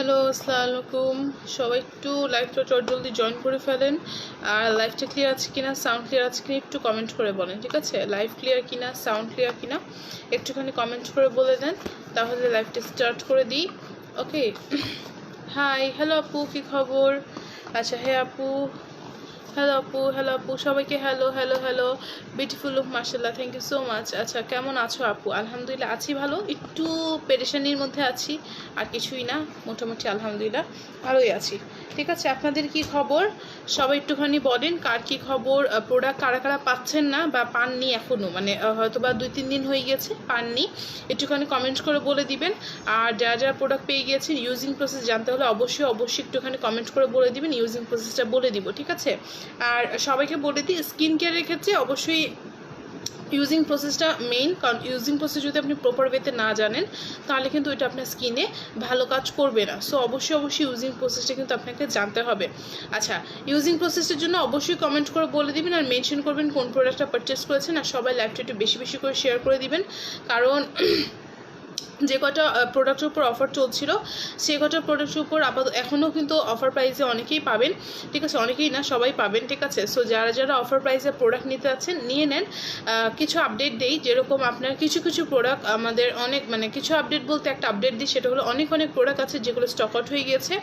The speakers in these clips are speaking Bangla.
হ্যালো, আসসালামু আলাইকুম। সবাই একটু লাইভটা জলদি জয়েন করে ফেলেন। আর লাইভটা ক্লিয়ার আছে কিনা, সাউন্ড ক্লিয়ার আছে কিনা একটু কমেন্ট করে বলেন, ঠিক আছে? লাইভ ক্লিয়ার কিনা, সাউন্ড ক্লিয়ার কিনা একটুখানি কমেন্ট করে বলে দেন, তাহলে লাইভটা স্টার্ট করে দিই। ওকে, হাই, হ্যালো আপু, কী খবর? আচ্ছা, হ্যাঁ আপু, হ্যালো আপু, সবাইকে hello hello hello. Beautiful look, মাশাআল্লাহ, থ্যাংক ইউ সো মাচ। আচ্ছা, কেমন আছো আপু? আলহামদুলিল্লাহ আছি ভালো, একটু পেরেশানির মধ্যে আছি, আর কিছুই না, মোটামুটি আলহামদুলিল্লাহ ভালোই আছি। ঠিক আছে, আপনাদের কি খবর? সবাই একটুখানি বলেন কার কি খবর। প্রোডাক্ট কারা কারা পাচ্ছেন না বা পাননি এখনও, মানে হয়তো বা 2-3 দিন হয়ে গেছে পাননি, একটুখানি কমেন্ট করে বলে দিবেন। আর যারা যারা প্রোডাক্ট পেয়ে গিয়েছেন, ইউজিং প্রসেস জানতে হলে অবশ্যই একটুখানি কমেন্ট করে বলে দিবেন, ইউজিং প্রসেসটা বলে দিব, ঠিক আছে? আর সবাইকে বলে দিই, স্কিন কেয়ারের ক্ষেত্রে অবশ্যই ইউজিং প্রসেসটা মেইন, কারণ ইউজিং প্রসেস যদি আপনি প্রপার ওয়েতে না জানেন তাহলে কিন্তু এটা আপনার স্কিনে ভালো কাজ করবে না। সো অবশ্যই ইউজিং প্রসেসটা কিন্তু আপনাকে জানতে হবে। আচ্ছা, ইউজিং প্রসেসের জন্য অবশ্যই কমেন্ট করে বলে দিবেন, আর মেনশন করবেন কোন প্রোডাক্টটা পারচেস করেছেন, আর সবাই লাইভটা একটু বেশি বেশি করে শেয়ার করে দিবেন, কারণ যে কটা প্রোডাক্টের উপর অফার চলছিল সে কটা প্রোডাক্টের উপর আপাতত এখনও কিন্তু অফার প্রাইসে অনেকেই পাবেন, ঠিক আছে? অনেকেই না, সবাই পাবেন, ঠিক আছে? সো যারা যারা অফার প্রাইসে প্রোডাক্ট নিতে যাচ্ছেন নিয়ে নেন। কিছু আপডেট দেই, যেরকম আপনার কিছু প্রোডাক্ট আমাদের অনেক, মানে কিছু আপডেট বলতে একটা আপডেট দিই, সেটা হলো অনেক প্রোডাক্ট আছে যেগুলো স্টক আউট হয়ে গিয়েছে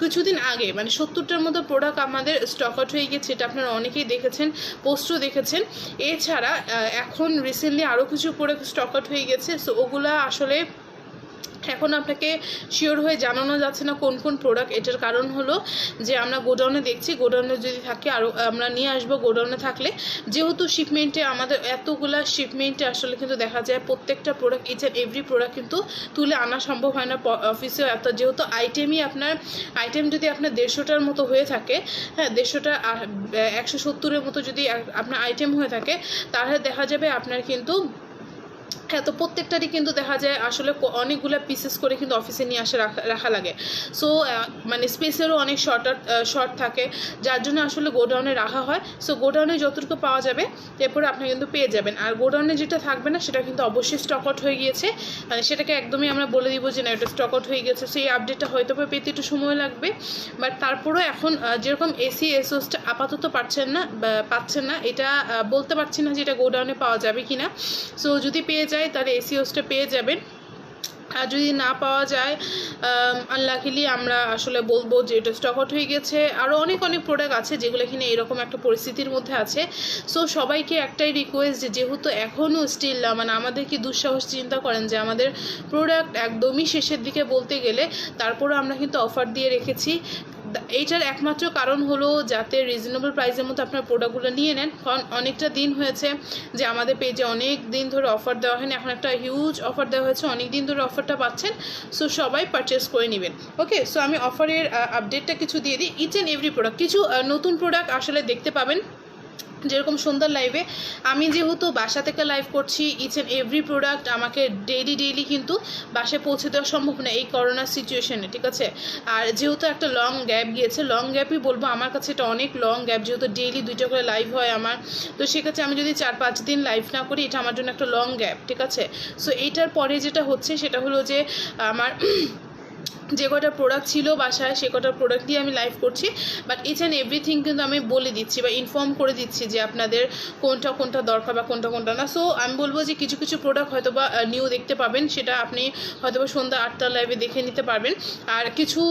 কিছুদিন আগে, মানে 70টার মতো প্রোডাক্ট আমাদের স্টক আউট হয়ে গিয়েছে, এটা আপনারা অনেকেই দেখেছেন, পোস্টও দেখেছেন। এছাড়া এখন রিসেন্টলি আরও কিছু প্রোডাক্ট স্টক আউট হয়ে গেছে, সো ওগুলা আসলে এখন আপনাকে শিওর হয়ে জানানো যাচ্ছে না কোন কোন প্রোডাক্ট। এটার কারণ হলো যে আমরা গোডাউনে দেখছি, গোডাউনে যদি থাকে আরও আমরা নিয়ে আসবো। গোডাউনে থাকলে যেহেতু শিপমেন্টে আমাদের এতগুলা শিপমেন্টে আসলে কিন্তু দেখা যায় প্রত্যেকটা product, each and every product কিন্তু তুলে আনা সম্ভব হয় না অফিসেও। এত যেহেতু আইটেম যদি আপনার 150টার মতো হয়ে থাকে, হ্যাঁ 150টা 170-এর মতো যদি আপনার আইটেম হয়ে থাকে, তাহলে দেখা যাবে আপনার কিন্তু তো প্রত্যেকটারই কিন্তু দেখা যায় আসলে অনেকগুলো পিসেস করে কিন্তু অফিসে নিয়ে আসে রাখা লাগে। সো মানে স্পেসেরও অনেক শর্ট থাকে, যার জন্য আসলে গোডাউনে রাখা হয়। সো গোডাউনে যতটুকু পাওয়া যাবে এরপরে আপনি কিন্তু পেয়ে যাবেন, আর গোডাউনে যেটা থাকবে না সেটা কিন্তু অবশ্যই স্টক আউট হয়ে গিয়েছে, মানে সেটাকে একদমই আমরা বলে দিব যে না এটা স্টক আউট হয়ে গেছে। সেই আপডেটটা হয়তো পেতে একটু সময় লাগবে, বাট তারপরেও এখন যেরকম এসওসটা আপাতত পাচ্ছেন না, এটা বলতে পারছি না যে এটা গোডাউনে পাওয়া যাবে কি না। সো যদি পেয়ে যায় তাহলে এসিওসটা পেয়ে যাবেন, আর যদি না পাওয়া যায় আনলাকিলি আমরা আসলে বলবো যে এটা স্টক আউট হয়ে গেছে। আরও অনেক প্রোডাক্ট আছে যেগুলো এখানে এরকম একটা পরিস্থিতির মধ্যে আছে। সো সবাইকে একটাই রিকোয়েস্ট, যে যেহেতু এখনও স্টিল মানে আমাদের কি দুঃসাহস চিন্তা করেন যে আমাদের প্রোডাক্ট একদমই শেষের দিকে বলতে গেলে, তারপরে আমরা কিন্তু অফার দিয়ে রেখেছি। এইটার একমাত্র কারণ হলো যাতে রিজনেবল প্রাইসের মধ্যে আপনার প্রোডাক্টগুলো নিয়ে নেন, কারণ অনেকটা দিন হয়েছে যে আমাদের পেজে অনেক দিন ধরে অফার দেওয়া হয়নি, এখন একটা হিউজ অফার দেওয়া হয়েছে, অনেক দিন ধরে অফারটা পাচ্ছেন। সো সবাই পারচেস করে নেবেন। ওকে, সো আমি অফারের আপডেটটা কিছু দিয়ে দিই। ইচ অ্যান্ড এভরি প্রোডাক্ট, কিছু নতুন প্রোডাক্ট আসলে দেখতে পাবেন, যেরকম সন্ধ্যার লাইভে আমি যেহেতু বাসা থেকে লাইভ করছি, ইচ অ্যান্ড এভরি প্রোডাক্ট আমাকে ডেইলি কিন্তু বাসায় পৌঁছে দেওয়া সম্ভব না এই করোনা সিচুয়েশনে, ঠিক আছে? আর যেহেতু একটা লং গ্যাপ গিয়েছে, লং গ্যাপই বলবো, আমার কাছে এটা অনেক লং গ্যাপ, যেহেতু ডেইলি 2টা করে লাইভ হয় আমার, তো সেক্ষেত্রে আমি যদি 4-5 দিন লাইভ না করি, এটা আমার জন্য একটা লং গ্যাপ, ঠিক আছে? সো এইটার পরে যেটা হচ্ছে সেটা হলো যে আমার যে কটা প্রোডাক্ট ছিল বাসায় সে কটা প্রোডাক্ট দিয়ে আমি লাইভ করছি, বাট ইচ অ্যান্ড এভরিথিং কিন্তু আমি বলে দিচ্ছি বা ইনফর্ম করে দিচ্ছি যে আপনাদের কোনটা দরকার বা কোনটা না। সো আমি বলবো যে কিছু প্রোডাক্ট হয়তো বা নিউ দেখতে পাবেন, সেটা আপনি হয়তো বা সন্ধ্যা 8টার লাইভে দেখে নিতে পারবেন। আর কিছু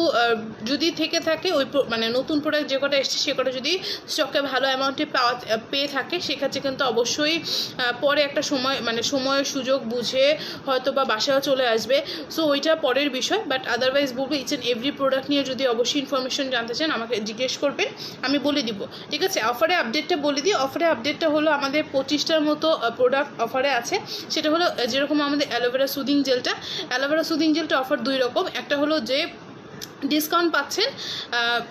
যদি থেকে থাকে ওই মানে নতুন প্রোডাক্ট যে কটা এসছে সে কটা যদি স্টকে ভালো অ্যামাউন্টে পেয়ে থাকে, সেক্ষেত্রে কিন্তু অবশ্যই পরে একটা সময় সুযোগ বুঝে হয়তো বা বাসায় চলে আসবে। সো ওইটা পরের বিষয়, বাট আদারওয়াইজ বলবো ইচ অ্যান্ড এভরি প্রোডাক্ট নিয়ে যদি অবশ্যই ইনফরমেশন জানতে চান আমাকে জিজ্ঞেস করবেন, আমি বলে দিব, ঠিক আছে? অফারে আপডেটটা বলে দিই। অফারে আপডেটটা হলো আমাদের 25টার মতো প্রোডাক্ট অফারে আছে। সেটা হলো যেরকম আমাদের অ্যালোভেরা সুদিং জেলটা অফার 2 রকম। একটা হলো যে ডিসকাউন্ট পাচ্ছেন।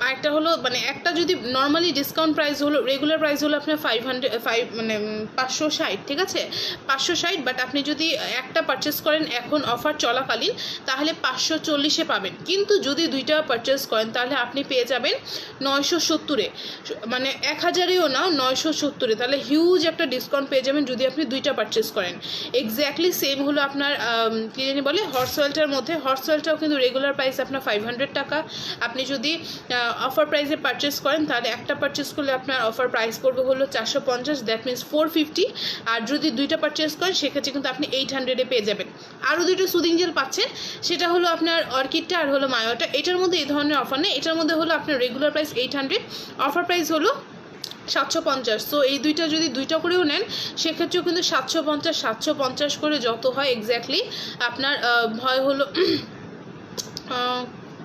আরেকটা হলো মানে একটা যদি নর্মালি ডিসকাউন্ট প্রাইস হলো, রেগুলার প্রাইস হলো আপনার 500 মানে 560, ঠিক আছে 560, বাট আপনি যদি একটা পারচেস করেন এখন অফার চলাকালীন তাহলে 540-এ পাবেন। কিন্তু যদি দুইটা পারচেস করেন তাহলে আপনি পেয়ে যাবেন 970-এ, মানে 1000-এও না 970-এ, তাহলে হিউজ একটা ডিসকাউন্ট পেয়ে যাবেন যদি আপনি দুইটা পারচেস করেন। এক্স্যাক্টলি সেম হলো আপনার কী জানি বলে হর্স অয়েলটার মধ্যে, হর্স অয়েলটাও কিন্তু রেগুলার প্রাইস আপনার 500 টাকা। আপনি যদি অফার প্রাইসে পারচেস করেন তাহলে একটা পারচেস করলে আপনার অফার প্রাইস পড়বে হলো 450, দ্যাট মিনস 450। আর যদি দুইটা পারচেস করেন সেক্ষেত্রে কিন্তু আপনি 800-এ পেয়ে যাবেন। আরও দুটো সুদিং জেল পাচ্ছেন, সেটা হলো আপনার অর্কিডটা আর হলো মায়োটা। এটার মধ্যে এই ধরনের অফার নেই, এটার মধ্যে হলো আপনার রেগুলার প্রাইস 800, অফার প্রাইস হলো 750। সো এই দুইটা যদি দুইটা করেও নেন সেক্ষেত্রেও কিন্তু 750 করে যত হয় এক্স্যাক্টলি আপনার হয় হলো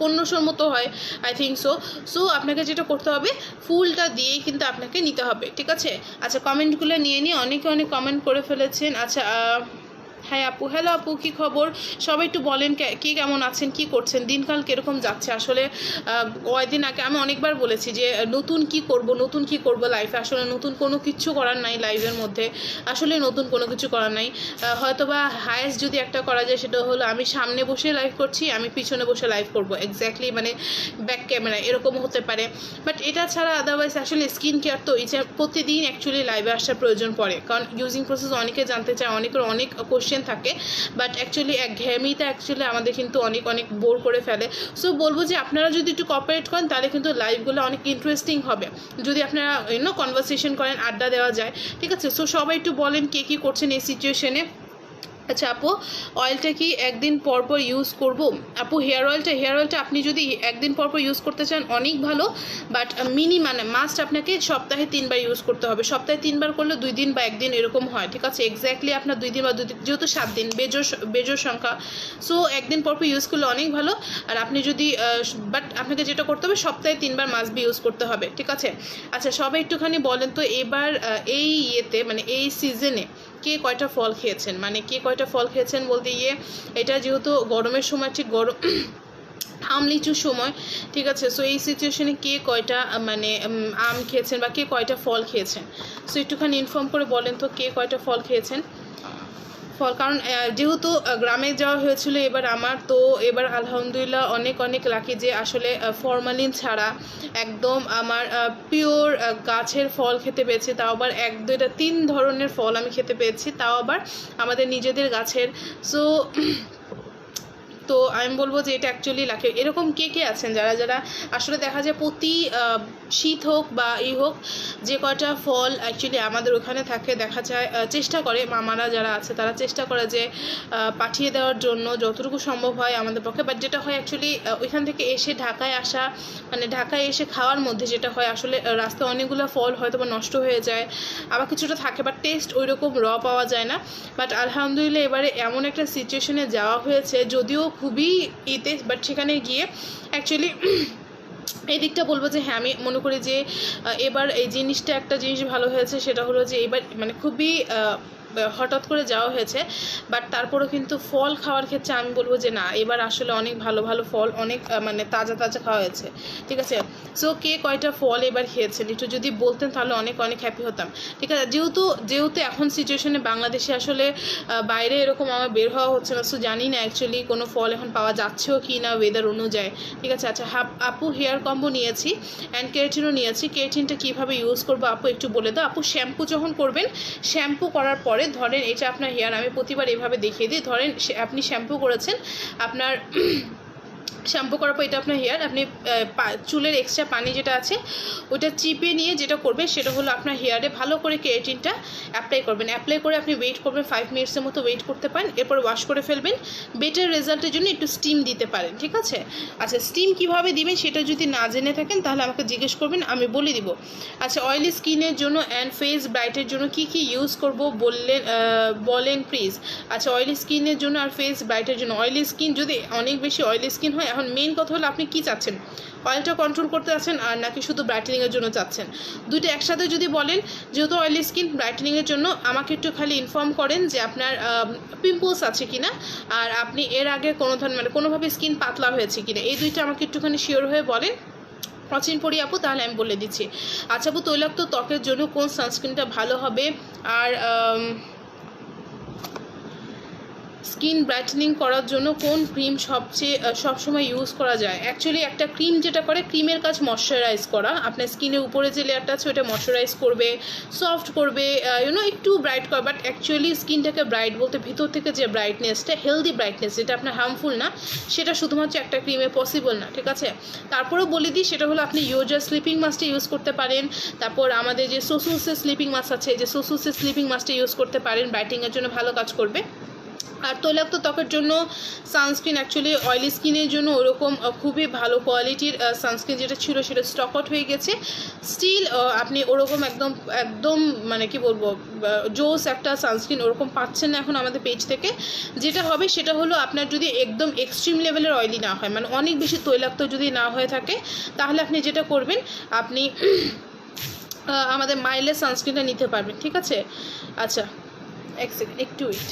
1500-র মতো হয়, আই থিঙ্ক সো আপনাকে যেটা করতে হবে ফুলটা দিয়েই কিন্তু আপনাকে নিতে হবে, ঠিক আছে। আচ্ছা কমেন্টগুলো নিয়ে নিয়ে অনেকে অনেক কমেন্ট করে ফেলেছেন। আচ্ছা হ্যাঁ আপু, হ্যালো আপু, কী খবর? সবাই একটু বলেন কে কেমন আছেন, কি করছেন, দিনকাল কীরকম যাচ্ছে। আসলে কয়েকদিন আগে আমি অনেকবার বলেছি যে নতুন কি করব লাইফে, আসলে নতুন কোনো কিছু করার নাই লাইফের মধ্যে, আসলে নতুন কোনো কিছু করার নাই। হয়তো বা হায়েস্ট যদি একটা করা যায় সেটা হলো আমি সামনে বসে লাইভ করছি, আমি পিছনে বসে লাইভ করব, এক্স্যাক্টলি মানে ব্যাক ক্যামেরা এরকম হতে পারে। বাট এটা ছাড়া আদারওয়াইজ আসলে স্কিন কেয়ার তো এই যে প্রতিদিন অ্যাকচুয়ালি লাইভে আসার প্রয়োজন পড়ে, কারণ ইউজিং প্রসেস অনেকে জানতে চায়, অনেকের অনেক কোশ্চেন থাকে, বাট অ্যাকচুয়ালি একঘেয়েমিটা অ্যাকচুয়ালি আমাদের কিন্তু অনেক বোর করে ফেলে। সো বলবো যে আপনারা যদি একটু কোঅপারেট করেন তাহলে কিন্তু লাইভগুলো অনেক ইন্টারেস্টিং হবে, যদি আপনারা কনভারসেশন করেন, আড্ডা দেওয়া যায়, ঠিক আছে। সো সবাই একটু বলেন কে কী করছেন এই সিচুয়েশনে। আচ্ছা আপু, অয়েলটা কি একদিন পর পর ইউজ করব? আপু হেয়ার অয়েলটা আপনি যদি একদিন পর পর ইউজ করতে চান অনেক ভালো, বাট মানে মাস্ট আপনাকে সপ্তাহে 3বার ইউজ করতে হবে। সপ্তাহে 3বার করলে 2 দিন বা 1 দিন এরকম হয়, ঠিক আছে। এক্স্যাক্টলি আপনার 2 দিন বা 2 দিন, যেহেতু 7 দিন বেজোর সংখ্যা, সো একদিন পর পর ইউজ করলে অনেক ভালো। আর আপনি যদি বাট আপনাকে যেটা করতে হবে সপ্তাহে 3বার মাস্ট বি ইউজ করতে হবে, ঠিক আছে। আচ্ছা সবাই একটুখানি বলেন তো এবার এই ইয়েতে মানে এই সিজনে কে কয়টা ফল খেয়েছেন, মানে কে কয়টা ফল খেয়েছেন বলতে এটা যেহেতু গরমের সময়, ঠিক গরম আম লিচুর সময়, ঠিক আছে। সো এই সিচুয়েশনে কে কয়টা মানে আম খেয়েছেন বা কে কয়টা ফল খেয়েছেন, সো একটুখানি ইনফর্ম করে বলেন তো কে কয়টা ফল খেয়েছেন। কারণ যেহেতু গ্রামে যাওয়া হয়েছিল এবার আমার, তো এবার আলহামদুলিল্লাহ অনেক লাকি যে আসলে ফরমালিন ছাড়া একদম আমার পিওর গাছের ফল খেতে পেয়েছি, তাও আবার 1 2টা 3 ধরনের ফল আমি খেতে পেয়েছি, তাও আবার আমাদের নিজেদের গাছের। সো তো আমি বলবো যে এটা অ্যাকচুয়ালি লাকি। এরকম কে আছেন যারা আসলে দেখা যায় প্রতি শীত হোক বা হোক, যে কয়টা ফল অ্যাকচুয়ালি আমাদের ওখানে থাকে, দেখা যায় চেষ্টা করে মামারা যারা আছে তারা চেষ্টা করে যে পাঠিয়ে দেওয়ার জন্য যতটুকু সম্ভব হয় আমাদের পক্ষে। বাট যেটা হয় অ্যাকচুয়ালি ওইখান থেকে এসে ঢাকায় আসা, মানে ঢাকায় এসে খাওয়ার মধ্যে যেটা হয় আসলে রাস্তায় অনেকগুলো ফল হয়তো বা নষ্ট হয়ে যায়, আবার কিছুটা থাকে বাট টেস্ট ওই রকম পাওয়া যায় না। বাট আলহামদুলিল্লাহ এবারে এমন একটা সিচুয়েশনে যাওয়া হয়েছে, যদিও খুবই বাট সেখানে গিয়ে অ্যাকচুয়ালি এই দিকটা বলবো যে হ্যাঁ আমি মনে করি যে এবার এই জিনিসটা একটা জিনিস ভালো হয়েছে, সেটা হলো যে এবার মানে খুবই হঠাৎ করে যাওয়া হয়েছে, বাট তারপরেও কিন্তু ফল খাওয়ার ক্ষেত্রে আমি বলবো যে না এবার আসলে অনেক ভালো ফল, অনেক মানে তাজা খাওয়া হয়েছে, ঠিক আছে। সো কে কয়টা ফল এবার খেয়েছেন একটু যদি বলতেন তাহলে অনেক হ্যাপি হতাম, ঠিক আছে। যেহেতু এখন সিচুয়েশনে বাংলাদেশে আসলে বাইরে এরকম আমার বের হওয়া হচ্ছে না, সো জানি না অ্যাকচুয়ালি কোনো ফল এখন পাওয়া যাচ্ছেও কি না ওয়েদার অনুযায়ী, ঠিক আছে। আচ্ছা আপু হেয়ার কম্বো নিয়েছি অ্যান্ড কেরাটিনও নিয়েছি, কেরাটিনটা কীভাবে ইউজ করবো আপু একটু বলে দাও। আপু শ্যাম্পু যখন করবেন, শ্যাম্পু করার পরে ধরেন এটা আপনার হেয়ার, আমি প্রতিবার এভাবে দেখিয়ে দিই, ধরেন আপনি শ্যাম্পু করেছেন, আপনার শ্যাম্পু করার পর এটা আপনার হেয়ার, আপনি চুলের এক্সট্রা পানি যেটা আছে ওইটা চিপে নিয়ে যেটা করবেন সেটা হলো আপনার হেয়ারে ভালো করে কেরাটিনটা অ্যাপ্লাই করবেন। অ্যাপ্লাই করে আপনি ওয়েট করবেন 5 মিনিটসের মতো ওয়েট করতে পারেন, এরপর ওয়াশ করে ফেলবেন। বেটার রেজাল্টের জন্য একটু স্টিম দিতে পারেন, ঠিক আছে। আচ্ছা স্টিম কিভাবে দিবেন সেটা যদি না জেনে থাকেন তাহলে আমাকে জিজ্ঞেস করবেন, আমি বলে দিব। আচ্ছা অয়েলি স্কিনের জন্য অ্যান্ড ফেস ব্রাইটের জন্য কি ইউজ করব বলেন প্লিজ। আচ্ছা অয়েলি স্কিনের জন্য আর ফেস ব্রাইটের জন্য, অয়েলি স্কিন যদি অনেক বেশি অয়েলি স্কিন হয় এখন মেইন কথা হলো আপনি কি চাচ্ছেন, অয়েলটা কন্ট্রোল করতে চাচ্ছেন আর নাকি শুধু ব্রাইটেনিংয়ের জন্য চাচ্ছেন। দুইটা একসাথে যদি বলেন, যেহেতু অয়েলি স্কিন, ব্রাইটেনিংয়ের জন্য আমাকে একটু খালি ইনফর্ম করেন যে আপনার পিম্পলস আছে কিনা, আর আপনি এর আগে কোনো ধরনের মানে কোনোভাবে স্কিন পাতলা হয়েছে কিনা, এই দুইটা আমাকে একটুখানি শিওর হয়ে বলেন অচিন পড়ি আপু, তাহলে আমি বলে দিচ্ছি। আচ্ছা আপু, তৈলাক্ত ত্বকের জন্য কোন সানস্ক্রিনটা ভালো হবে, আর স্কিন ব্রাইটেনিং করার জন্য কোন ক্রিম সবসময় ইউজ করা যায়? অ্যাকচুয়ালি একটা ক্রিম যেটা করে, ক্রিমের কাজ ময়শ্চারাইজ করা, আপনার স্কিনের উপরে যে লেয়ারটা আছে ওটা ময়শ্চারাইজ করবে, সফট করবে, একটু ব্রাইট করে। বাট অ্যাকচুয়ালি স্কিনটাকে ব্রাইট বলতে ভিতর থেকে যে ব্রাইটনেসটা, হেলদি ব্রাইটনেস, যেটা আপনার হার্মফুল না, সেটা শুধুমাত্র একটা ক্রিমে পসিবল না, ঠিক আছে? তারপরেও বলে দিই, সেটা হলো আপনি ইউজার স্লিপিং মাস্কটা ইউজ করতে পারেন। তারপর আমাদের যে সোসুসের স্লিপিং মাস্ক আছে, যে সোসুসের স্লিপিং মাস্কটা ইউজ করতে পারেন, ব্রাইটিংয়ের জন্য ভালো কাজ করবে। আর তৈলাক্ত ত্বকের জন্য সানস্ক্রিন, অ্যাকচুয়ালি অয়েলি স্কিনের জন্য ওরকম খুবই ভালো কোয়ালিটির সানস্ক্রিন যেটা ছিল সেটা স্টক আউট হয়ে গেছে। স্টিল আপনি ওরকম একদম মানে কি বলবো, জোস একটা সানস্ক্রিন ওরকম পাচ্ছেন না এখন আমাদের পেজ থেকে। যেটা হবে সেটা হলো, আপনার যদি একদম এক্সট্রিম লেভেলের অয়েলি না হয়, মানে অনেক বেশি তৈলাক্ত যদি না হয়ে থাকে, তাহলে আপনি যেটা করবেন, আপনি আমাদের মাইল্ডের সানস্ক্রিনটা নিতে পারবেন, ঠিক আছে? আচ্ছা এক সেকেন্ড, একটু ওয়েট।